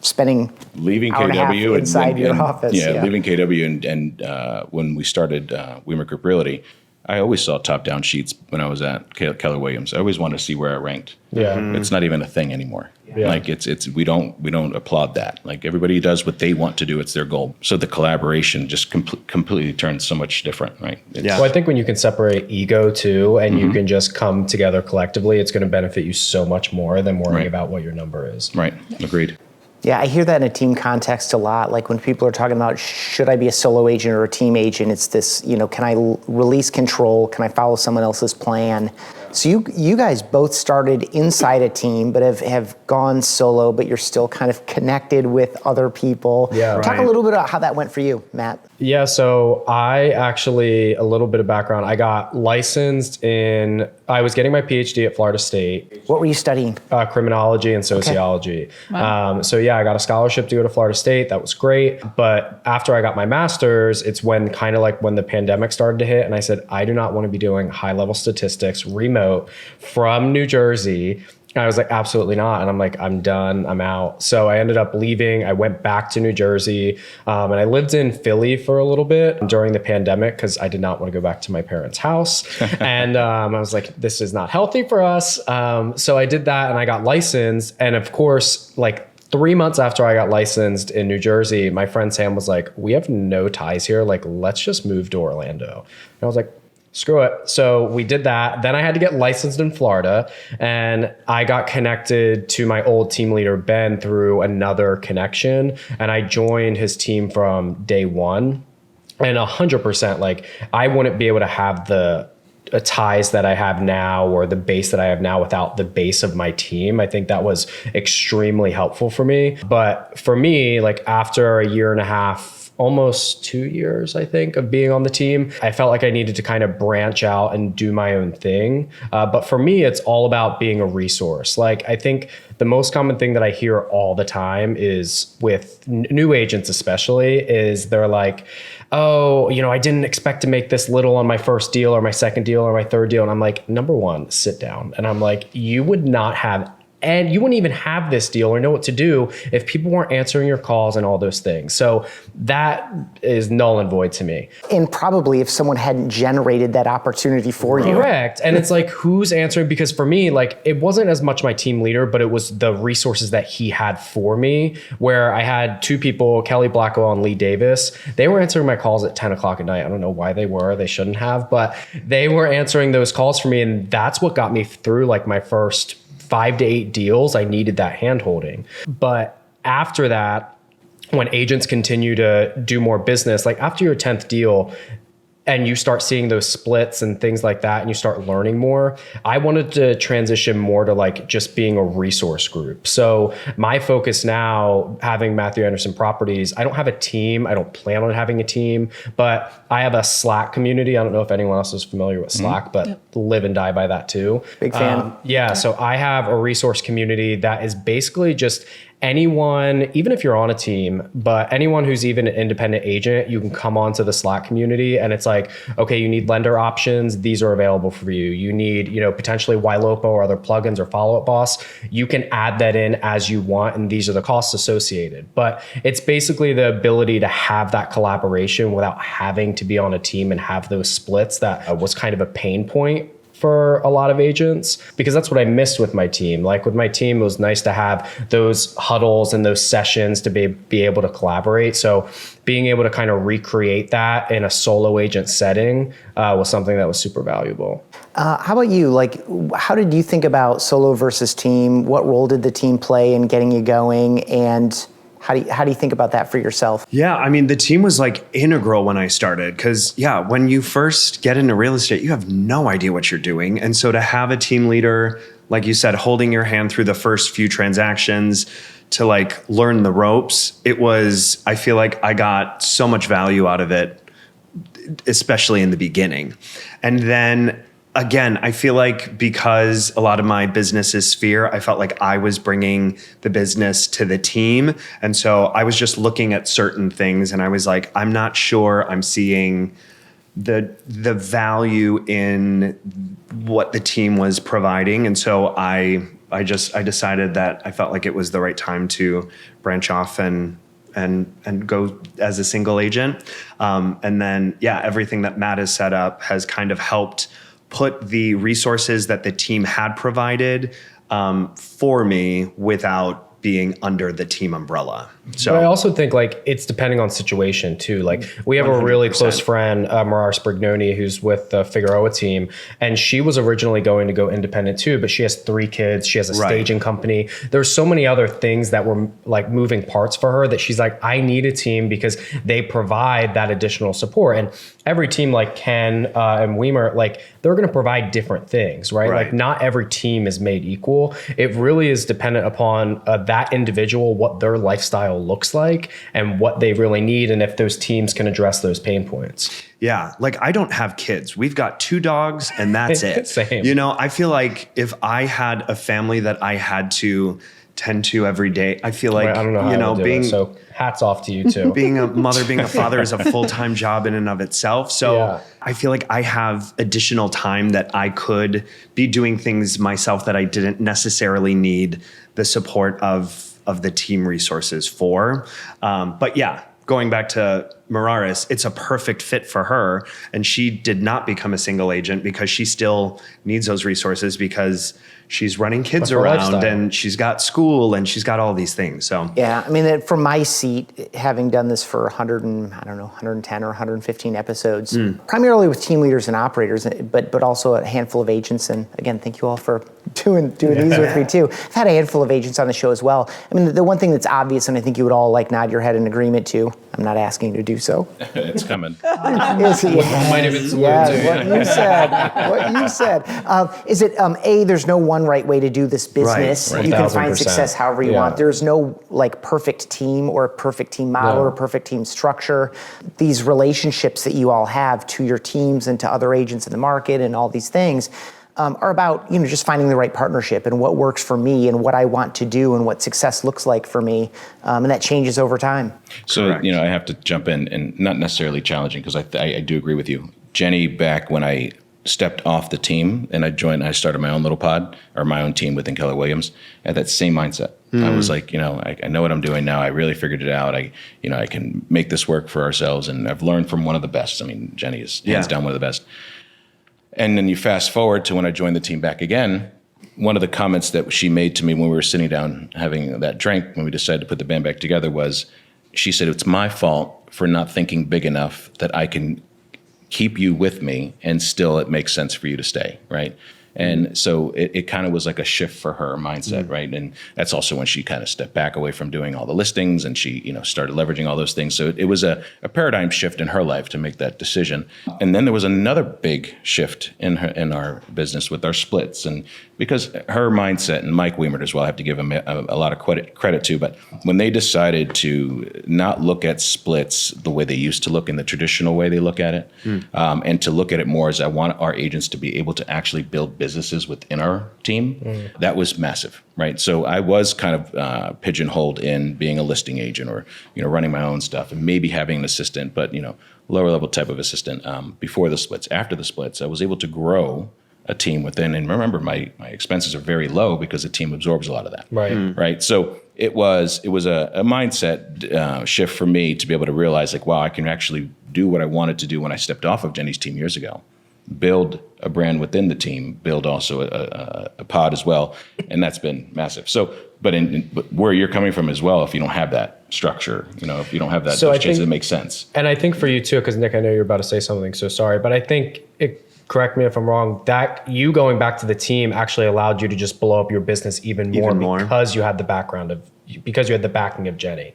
spending leaving KW inside your office. Yeah, leaving KW and when we started Wemert Group Realty, I always saw top-down sheets when I was at Keller Williams. I always wanted to see where I ranked. Yeah, it's not even a thing anymore. Yeah. Like it's we don't applaud that. Like everybody does what they want to do. It's their goal. So the collaboration just completely turns so much different, right? Well, I think when you can separate ego too, and you can just come together collectively, it's going to benefit you so much more than worrying about what your number is. Right. Agreed. Yeah, I hear that in a team context a lot. Like when people are talking about, should I be a solo agent or a team agent? It's this, can I release control? Can I follow someone else's plan? So you guys both started inside a team, but have gone solo, but you're still kind of connected with other people. Yeah. Talk a little bit about how that went for you, Matt. Yeah, so I actually, a little bit of background, I got licensed I was getting my PhD at Florida State. What were you studying? Criminology and sociology. Okay. Wow. So yeah, I got a scholarship to go to Florida State. That was great. But after I got my master's, it's when the pandemic started to hit. And I said, I do not want to be doing high level statistics remote from New Jersey. And I was like, absolutely not. And I'm like, I'm done. I'm out. So I ended up leaving. I went back to New Jersey and I lived in Philly for a little bit during the pandemic because I did not want to go back to my parents' house. And I was like, this is not healthy for us. So I did that and I got licensed. And of course, like 3 months after I got licensed in New Jersey, my friend Sam was like, we have no ties here. Like, let's just move to Orlando. And I was like, screw it. So we did that. Then I had to get licensed in Florida and I got connected to my old team leader, Ben, through another connection. And I joined his team from day one. And 100%, like, I wouldn't be able to have the ties that I have now or the base that I have now without the base of my team. I think that was extremely helpful for me. But for me, like after a year and a half, almost 2 years, I think, of being on the team, I felt like I needed to kind of branch out and do my own thing. But for me, it's all about being a resource. Like, I think the most common thing that I hear all the time is with new agents, especially, is they're like, oh, I didn't expect to make this little on my first deal or my second deal or my third deal. And I'm like, number one, sit down. And I'm like, you would not have, and you wouldn't even have this deal or know what to do if people weren't answering your calls and all those things. So that is null and void to me. And probably if someone hadn't generated that opportunity for you. Correct. And it's like, who's answering? Because for me, like, it wasn't as much my team leader, but it was the resources that he had for me, where I had two people, Kelly Blackwell and Lee Davis. They were answering my calls at 10 o'clock at night. I don't know why they were. They shouldn't have, but they were answering those calls for me. And that's what got me through like my first 5 to 8 deals. I needed that hand holding. But after that, when agents continue to do more business, like after your 10th deal, and you start seeing those splits and things like that, and you start learning more, I wanted to transition more to like just being a resource group. So my focus now, having Matthew Anderson Properties, I don't have a team. I don't plan on having a team, but I have a Slack community. I don't know if anyone else is familiar with Slack, but live and die by that too. Big fan. So I have a resource community that is basically just anyone, even if you're on a team, but anyone who's even an independent agent, you can come onto the Slack community and it's like, okay, you need lender options. These are available for you. You need, potentially Ylopo or other plugins or Follow Up Boss. You can add that in as you want. And these are the costs associated, but it's basically the ability to have that collaboration without having to be on a team and have those splits. That was kind of a pain point for a lot of agents, because that's what I missed with my team. Like with my team, it was nice to have those huddles and those sessions to be able to collaborate. So being able to kind of recreate that in a solo agent setting was something that was super valuable. How about you? Like, how did you think about solo versus team? What role did the team play in getting you going? And how do you think about that for yourself? Yeah, I mean, the team was like integral when I started because, when you first get into real estate, you have no idea what you're doing. And so to have a team leader, like you said, holding your hand through the first few transactions to like learn the ropes, I feel like I got so much value out of it, especially in the beginning. And then again, I feel like because a lot of my business is Sphere, I felt like I was bringing the business to the team. And so I was just looking at certain things and I was like, I'm not sure I'm seeing the value in what the team was providing. And so I decided that I felt like it was the right time to branch off and go as a single agent. And then, everything that Matt has set up has kind of helped put the resources that the team had provided for me without being under the team umbrella. So But I also think like it's depending on situation too. Like we have a really 100%. close friend, Marar Sprignoni, who's with the Figueroa team, and she was originally going to go independent too, but she has 3 kids. She has a staging company. There's so many other things that were like moving parts for her that she's like, I need a team because they provide that additional support. And every team like Ken and Wemert, like they're going to provide different things, right? Like not every team is made equal. It really is dependent upon that individual, what their lifestyle looks like and what they really need, and if those teams can address those pain points. Yeah, like I don't have kids. We've got 2 dogs and that's it. Same. You know, I feel like if I had a family that I had to tend to every day, I feel like, I don't know how you know, to do being it, so hats off to you too. being a mother, being a father is a full-time job in and of itself. So Yeah. I feel like I have additional time that I could be doing things myself that I didn't necessarily need the support of the team resources for. But yeah, going back to Mararis, it's a perfect fit for her. And she did not become a single agent because she still needs those resources because she's running kids her around lifestyle. and she's got school and she's got all these things. So Yeah, I mean, from my seat, having done this for 110 or 115 episodes, primarily with team leaders and operators, but also a handful of agents. And again, thank you all for doing these with me too. I've had a handful of agents on the show as well. I mean, the one thing that's obvious, and I think you would all like nod your head in agreement to, I'm not asking you to do so. It's coming. Is Might have been what you said. Is it there's no one right way to do this business. Right. You can find 1000%. success however you want. There's no like perfect team or perfect team model or perfect team structure. These relationships that you all have to your teams and to other agents in the market and all these things are about, you know, just finding the right partnership and what works for me and what I want to do and what success looks like for me. And that changes over time. So, Correct. you know, I have to jump in and not necessarily challenging because I do agree with you. Jenny, back when I stepped off the team and I started my own little pod or my own team within Keller Williams, I had that same mindset. I was like, you know, I know what I'm doing now. I really figured it out. I can make this work for ourselves. And I've learned from one of the best. I mean, Jenny is hands down one of the best. And then you fast forward to when I joined the team back again, one of the comments that she made to me when we were sitting down having that drink, when we decided to put the band back together, was she said, it's my fault for not thinking big enough that I can keep you with me and still it makes sense for you to stay, right? And so it kind of was like a shift for her mindset, right? And that's also when she kind of stepped back away from doing all the listings and she, you know, started leveraging all those things. So it was a paradigm shift in her life to make that decision. And then there was another big shift in our business with our splits. And because her mindset, and Mike Wemert as well, I have to give him a lot of credit to, but when they decided to not look at splits the way they used to look in the traditional way they look at it, and to look at it more as I want our agents to be able to actually build businesses within our team, that was massive, right? So I was kind of pigeonholed in being a listing agent or, you know, running my own stuff and maybe having an assistant, but, you know, lower level type of assistant before the splits. After the splits, I was able to grow a team within, and remember, my expenses are very low because the team absorbs a lot of that. Right. So it was a mindset shift for me to be able to realize like, wow, I can actually do what I wanted to do when I stepped off of Jenny's team years ago. Build a brand within the team, build also a pod as well, and that's been massive. So, but where you're coming from as well, if you don't have that structure, you know, if you don't have that, So those I changes, think- it makes sense. And I think for you too, because Nick, I know you're about to say something, so sorry, but I think correct me if I'm wrong, that you going back to the team actually allowed you to just blow up your business even more. Because you had the background because you had the backing of Jenny.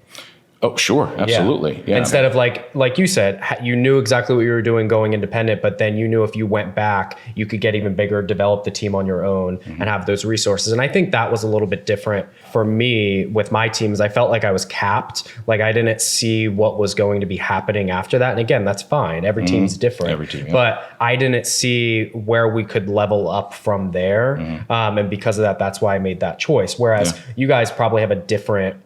Oh, sure. Absolutely. Yeah. Instead of like you said, you knew exactly what you were doing going independent, but then you knew if you went back, you could get even bigger, develop the team on your own and have those resources. And I think that was a little bit different for me with my teams. I felt like I was capped. Like I didn't see what was going to be happening after that. And again, that's fine. Every team's different. Every team, yeah. But I didn't see where we could level up from there. And because of that, that's why I made that choice. Whereas you guys probably have a different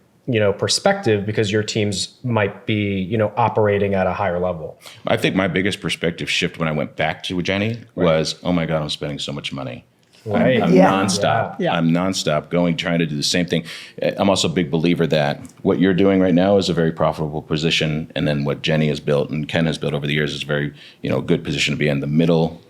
perspective because your teams might be, operating at a higher level. I think my biggest perspective shift when I went back to Jenny was, oh my God, I'm spending so much money. Right. I'm nonstop. Yeah. I'm nonstop trying to do the same thing. I'm also a big believer that what you're doing right now is a very profitable position. And then what Jenny has built and Ken has built over the years is a very, good position to be in. The middle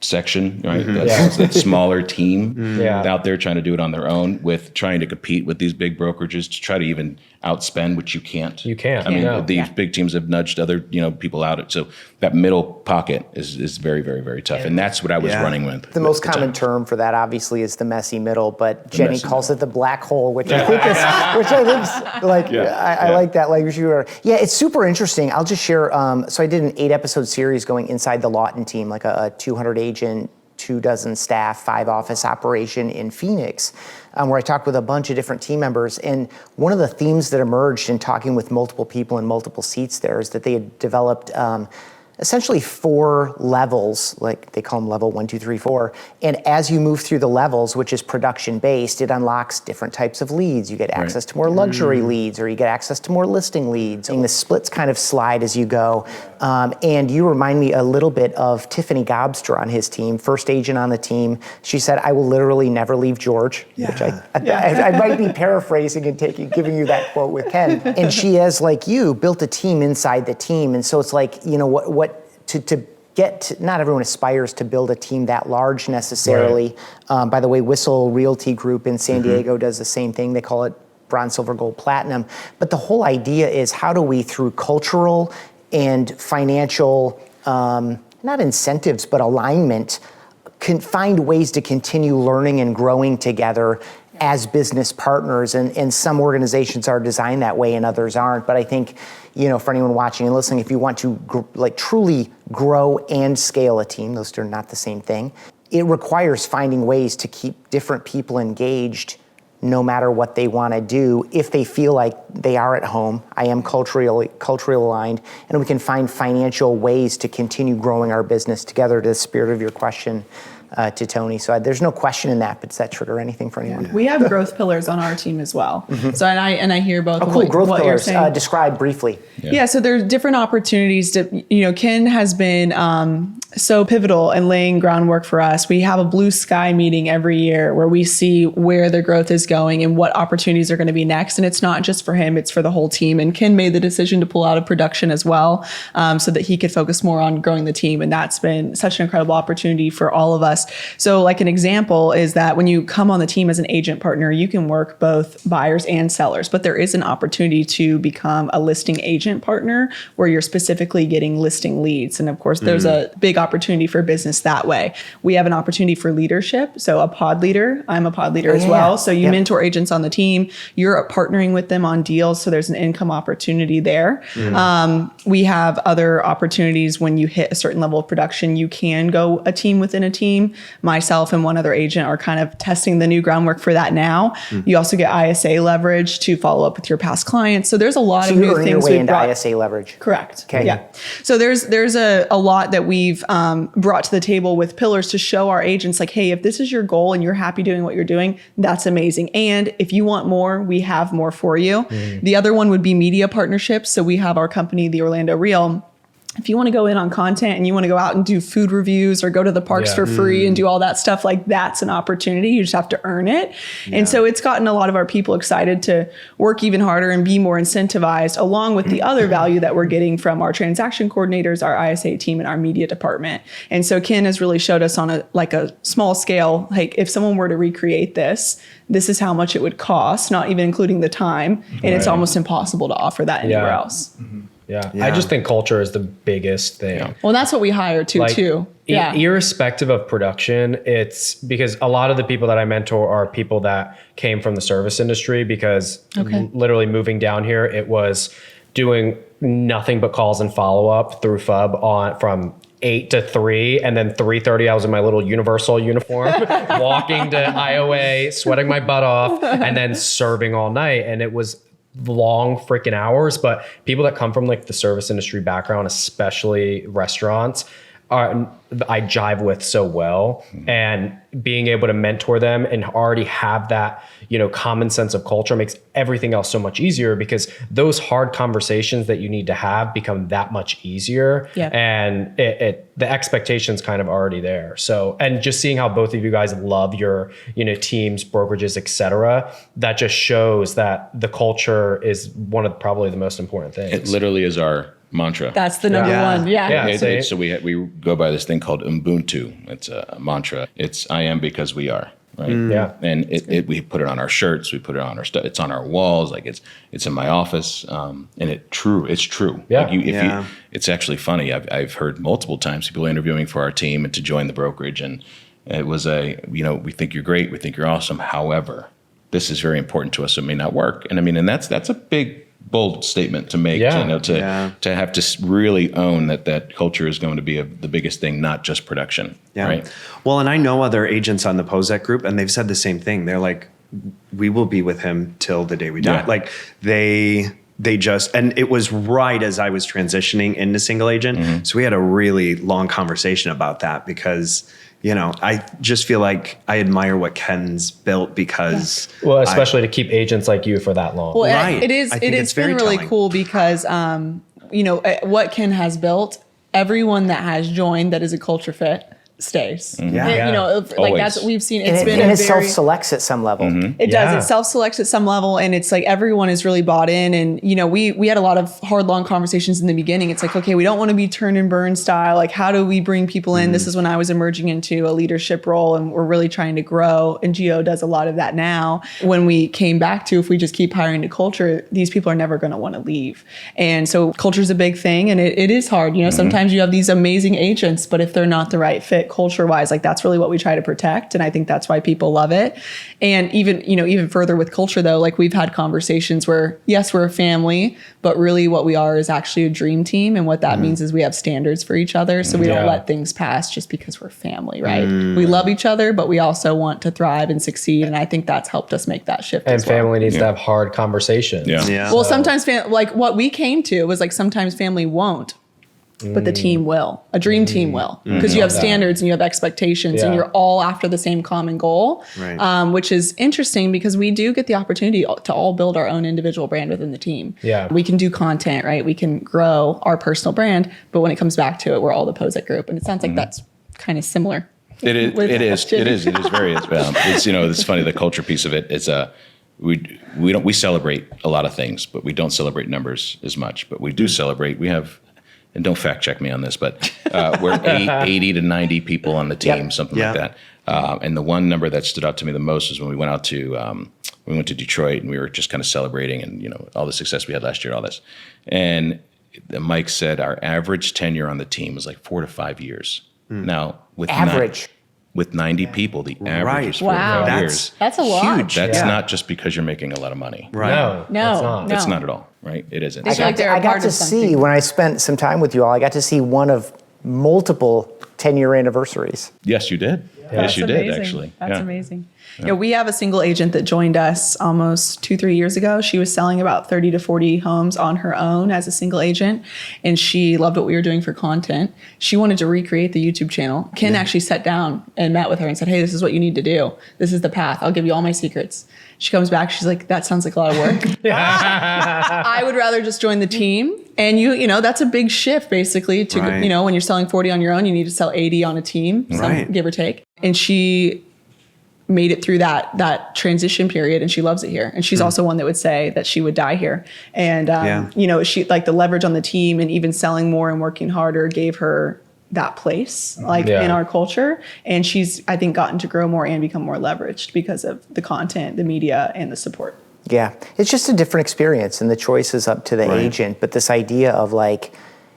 section, right? That's that smaller team Yeah. out there trying to do it on their own, with trying to compete with these big brokerages to try to even outspend, which you can't. You can't. I mean, No. these big teams have nudged other, people out. So that middle pocket is very, very, very tough. And that's what I was running with. The most common term for that, obviously, is the messy middle, but Jenny calls it the black hole, which I think is like, I like that language. Yeah, it's super interesting. I'll just share. So I did an 8-episode series going inside the Lawton team, like a 200 agent, 24 staff, 5 office operation in Phoenix, where I talked with a bunch of different team members. And one of the themes that emerged in talking with multiple people in multiple seats there is that they had developed essentially 4 levels, like they call them level 1, 2, 3, 4. And as you move through the levels, which is production based, it unlocks different types of leads. You get access to more luxury leads, or you get access to more listing leads. And the splits kind of slide as you go. And you remind me a little bit of Tiffany Gobster on his team, first agent on the team. She said, "I will literally never leave George," which I might be paraphrasing and giving you that quote with Ken. And she has, like you, built a team inside the team. And so it's like, to get to, not everyone aspires to build a team that large necessarily. Right. By the way, Whistle Realty Group in San Diego does the same thing. They call it bronze, silver, gold, platinum. But the whole idea is, how do we, through cultural and financial, not incentives, but alignment, can find ways to continue learning and growing together as business partners. And some organizations are designed that way and others aren't. But I think, for anyone watching and listening, if you want to truly grow and scale a team, those two are not the same thing, it requires finding ways to keep different people engaged no matter what they want to do, if they feel like they are at home. I am culturally aligned, and we can find financial ways to continue growing our business together, to the spirit of your question to Tony. So there's no question in that, but does that trigger anything for anyone? We have growth pillars on our team as well. So, and I hear both. Oh, cool. Growth what pillars. You're saying. Describe briefly. Yeah. So there's different opportunities to, Ken has been so pivotal in laying groundwork for us. We have a blue sky meeting every year where we see where the growth is going and what opportunities are going to be next. And it's not just for him, it's for the whole team. And Ken made the decision to pull out of production as well, so that he could focus more on growing the team. And that's been such an incredible opportunity for all of us. So like an example is that when you come on the team as an agent partner, you can work both buyers and sellers, but there is an opportunity to become a listing agent partner where you're specifically getting listing leads. And of course, there's a big opportunity for business that way. We have an opportunity for leadership. So a pod leader, I'm a pod leader as well. So you mentor agents on the team, you're partnering with them on deals. So there's an income opportunity there. We have other opportunities when you hit a certain level of production, you can go a team within a team. Myself and one other agent are kind of testing the new groundwork for that now. You also get ISA leverage to follow up with your past clients. So there's a lot of new things your way we've into brought. ISA leverage. Correct. Okay. Yeah. So there's a lot that we've brought to the table with pillars to show our agents, like, hey, if this is your goal and you're happy doing what you're doing, that's amazing. And if you want more, we have more for you. The other one would be media partnerships. So we have our company, the Orlando Real. If you want to go in on content and you want to go out and do food reviews or go to the parks for free and do all that stuff, like that's an opportunity. You just have to earn it. And so it's gotten a lot of our people excited to work even harder and be more incentivized, along with the other value that we're getting from our transaction coordinators, our ISA team, and our media department. And so Ken has really showed us on a small scale, like if someone were to recreate this is how much it would cost, not even including the time. And it's almost impossible to offer that anywhere else. Yeah. I just think culture is the biggest thing. Well, that's what we hire too. Yeah. Irrespective of production, it's because a lot of the people that I mentor are people that came from the service industry, because literally moving down here, it was doing nothing but calls and follow up through FUB from 8 to 3, and then 3:30 I was in my little Universal uniform walking to IOA, sweating my butt off, and then serving all night. And it was long freaking hours. But people that come from like the service industry background, especially restaurants, I jive with so well. And being able to mentor them and already have that, common sense of culture makes everything else so much easier, because those hard conversations that you need to have become that much easier. Yeah. And the expectation's kind of already there. So, and just seeing how both of you guys love your, teams, brokerages, etc., that just shows that the culture is one of probably the most important things. It literally is our mantra. That's the number one. Yeah. So we go by this thing called Ubuntu. It's a mantra. It's I am because we are. Right. Yeah. And we put it on our shirts. We put it on our stuff. It's on our walls. Like it's in my office. And it's true. Yeah. Like it's actually funny. I've heard multiple times people interviewing for our team and to join the brokerage. And it was we think you're great. We think you're awesome. However, this is very important to us. So it may not work. And I mean, and that's a big, bold statement to make, to have to really own that culture is going to be the biggest thing, not just production. Yeah. Right. Well, and I know other agents on the Pozek group, and they've said the same thing. They're like, we will be with him till the day we die. Yeah. Like they just, and it was right as I was transitioning into single agent. Mm-hmm. So we had a really long conversation about that because, I just feel like I admire what Ken's built because. Well, especially to keep agents like you for that long. Well, Right. It's been really telling. cool because, what Ken has built, everyone that has joined that is a culture fit stays. Yeah. Like that's what we've seen. It's been and a it very, self-selects at some level. it does. It self-selects at some level, and it's like everyone is really bought in. And we had a lot of hard, long conversations in the beginning. It's like, okay, we don't want to be turn and burn style. Like, how do we bring people in? This is when I was emerging into a leadership role, and we're really trying to grow. And Gio does a lot of that now. When we came back to, if we just keep hiring to culture, these people are never going to want to leave. And so, culture is a big thing, and it is hard. Sometimes you have these amazing agents, but if they're not the right fit culture-wise, like that's really what we try to protect. And I think that's why people love it. And even further with culture though, like we've had conversations where, yes, we're a family, but really what we are is actually a dream team. And what that means is we have standards for each other. So we don't let things pass just because we're family, right? We love each other, but we also want to thrive and succeed. And I think that's helped us make that shift. And family needs to have hard conversations. Yeah. Well, sometimes like what we came to was like sometimes family won't. But the team will. A dream team will. Because you have standards and you have expectations and you're all after the same common goal, Right. Which is interesting because we do get the opportunity to all build our own individual brand within the team. Yeah. We can do content, right? We can grow our personal brand. But when it comes back to it, we're all the Pozek group. And it sounds like that's kind of similar. It is very. It's funny. The culture piece of it is we celebrate a lot of things, but we don't celebrate numbers as much. But we do celebrate. We have, and don't fact check me on this, but we're 80 to 90 people on the team, something like that. And the one number that stood out to me the most is when we went to Detroit and we were just kind of celebrating and all the success we had last year, all this, and Mike said our average tenure on the team was like 4 to 5 years. Now with with 90 people, the average is 4 to 5 years. That's a lot. Huge. That's not just because you're making a lot of money. Right. No. That's not at all, right? It isn't. I feel like they're I a got part to of see, something. when I spent some time with you all, I got to see one of multiple 10-year anniversaries. Yes, you did. Yes, you did, actually. That's amazing. Yeah, we have a single agent that joined us almost 2-3 years ago. She was selling about 30 to 40 homes on her own as a single agent, and she loved what we were doing for content. She wanted to recreate the YouTube channel. Ken actually sat down and met with her and said, hey, this is what you need to do. This is the path. I'll give you all my secrets. She comes back. She's like, that sounds like a lot of work. I would rather just join the team. And that's a big shift basically to, when you're selling 40 on your own, you need to sell 80 on a team, give or take. And she made it through that transition period, and she loves it here. And she's also one that would say that she would die here. And, she like the leverage on the team and even selling more and working harder gave her that place in our culture. And she's, I think, gotten to grow more and become more leveraged because of the content, the media, and the support. Yeah, it's just a different experience, and the choice is up to the agent. But this idea of like,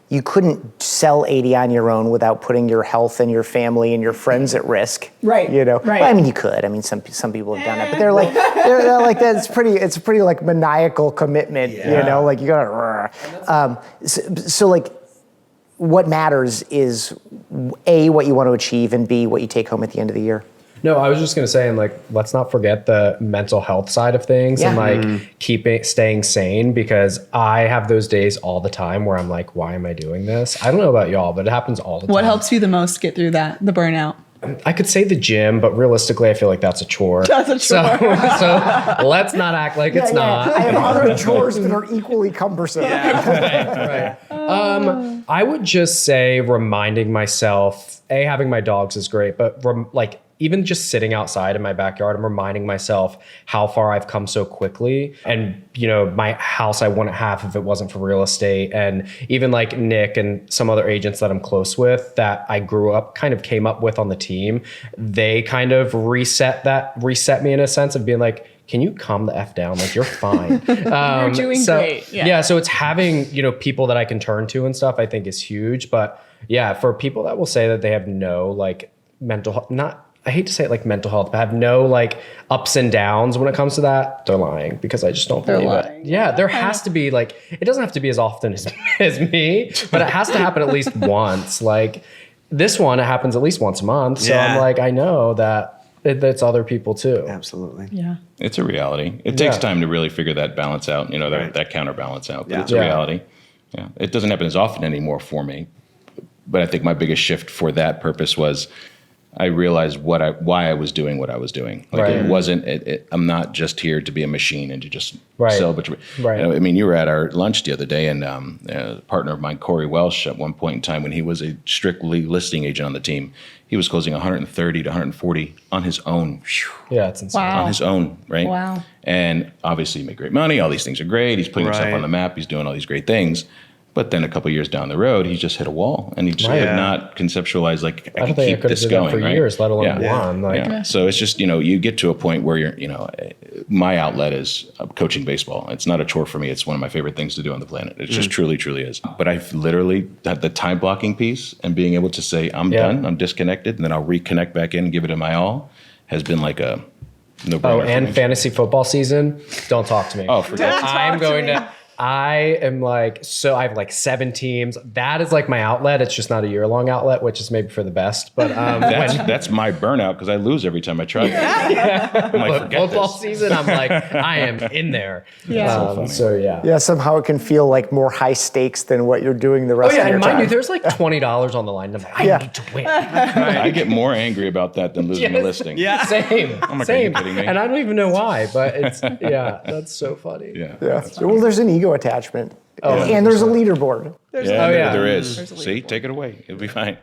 you couldn't sell 80 on your own without putting your health and your family and your friends at risk. Right. Right. Well, I mean, you could. I mean, some people have done it, but they're like that. It's a pretty like maniacal commitment. Like you gotta. So like, what matters is A, what you want to achieve, and B, what you take home at the end of the year. No, I was just going to say, and like, let's not forget the mental health side of things and like staying sane, because I have those days all the time where I'm like, why am I doing this? I don't know about y'all, but it happens all the time. What helps you the most get through the burnout? I could say the gym, but realistically, I feel like that's a chore. That's a chore. So let's not act like it's not. I have other chores that are equally cumbersome. Right. I would just say reminding myself, having my dogs is great, but even just sitting outside in my backyard, I'm reminding myself how far I've come so quickly. And, my house I wouldn't have if it wasn't for real estate. And even like Nick and some other agents that I'm close with that I kind of came up with on the team, they kind of reset me in a sense of being like, can you calm the F down? Like, you're fine. You're doing great. Yeah. So it's having, people that I can turn to and stuff, I think is huge. But yeah, for people that will say that they have no like mental health, I hate to say it like mental health, but have no like ups and downs when it comes to that, they're lying, because I just don't believe it. Yeah, there has to be like, it doesn't have to be as often as me, but it has to happen at least once. Like this one, it happens at least once a month. So I'm like, I know that it's other people too. Absolutely. Yeah. It's a reality. It takes time to really figure that balance out, that counterbalance out, but it's a reality. Yeah. It doesn't happen as often anymore for me, but I think my biggest shift for that purpose was I realized why I was doing what I was doing. Like it wasn't. I'm not just here to be a machine and to just sell. But I mean, you were at our lunch the other day, and a partner of mine, Corey Welsh, at one point in time when he was a strictly listing agent on the team, he was closing 130 to 140 on his own. Yeah, it's insane. Wow. On his own, right? Wow. And obviously, he made great money. All these things are great. He's putting himself on the map. He's doing all these great things. But then a couple of years down the road, he just hit a wall, and he just could not conceptualize like I can keep this going for years, let alone one. Like, So it's just you get to a point where you're my outlet is coaching baseball. It's not a chore for me. It's one of my favorite things to do on the planet. It just truly is. But I've literally had the time blocking piece and being able to say I'm done, I'm disconnected, and then I'll reconnect back in and give it my all has been like a no-brainer. Oh, and fantasy football season, don't talk to me. Oh, forget it. I'm going to. I am like, so I have like 7 teams. That is like my outlet. It's just not a year-long outlet, which is maybe for the best. But that's my burnout because I lose every time I try. I'm like, forget football this. season, I'm like, I am in there. Yeah. Yeah, somehow it can feel like more high stakes than what you're doing the rest of your and time. mind you, there's like $20 on the line. I'm like, I need to win. I get more angry about that than losing the listing. Yeah, same. I'm like, same. are you kidding me? And I don't even know why, but it's that's so funny. Yeah. Well, there's an ego attachment. Oh, and there's a leaderboard. There is. See, take it away. It'll be fine.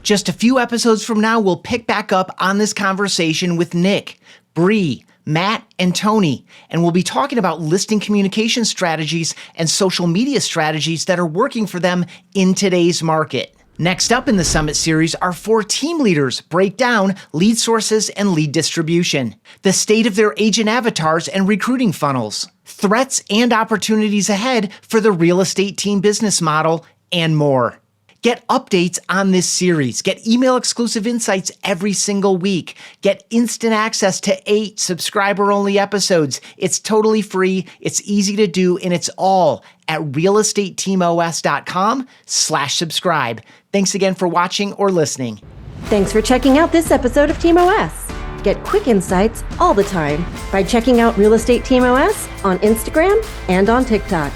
Just a few episodes from now, we'll pick back up on this conversation with Nick, Bree, Matt, and Tony, and we'll be talking about listing communication strategies and social media strategies that are working for them in today's market. Next up in the Summit Series, our 4 team leaders break down lead sources and lead distribution, the state of their agent avatars and recruiting funnels, threats and opportunities ahead for the real estate team business model, and more. Get updates on this series. Get email exclusive insights every single week. Get instant access to 8 subscriber-only episodes. It's totally free, it's easy to do, and it's all at realestateteamos.com/subscribe. Thanks again for watching or listening. Thanks for checking out this episode of Team OS. Get quick insights all the time by checking out Real Estate Team OS on Instagram and on TikTok.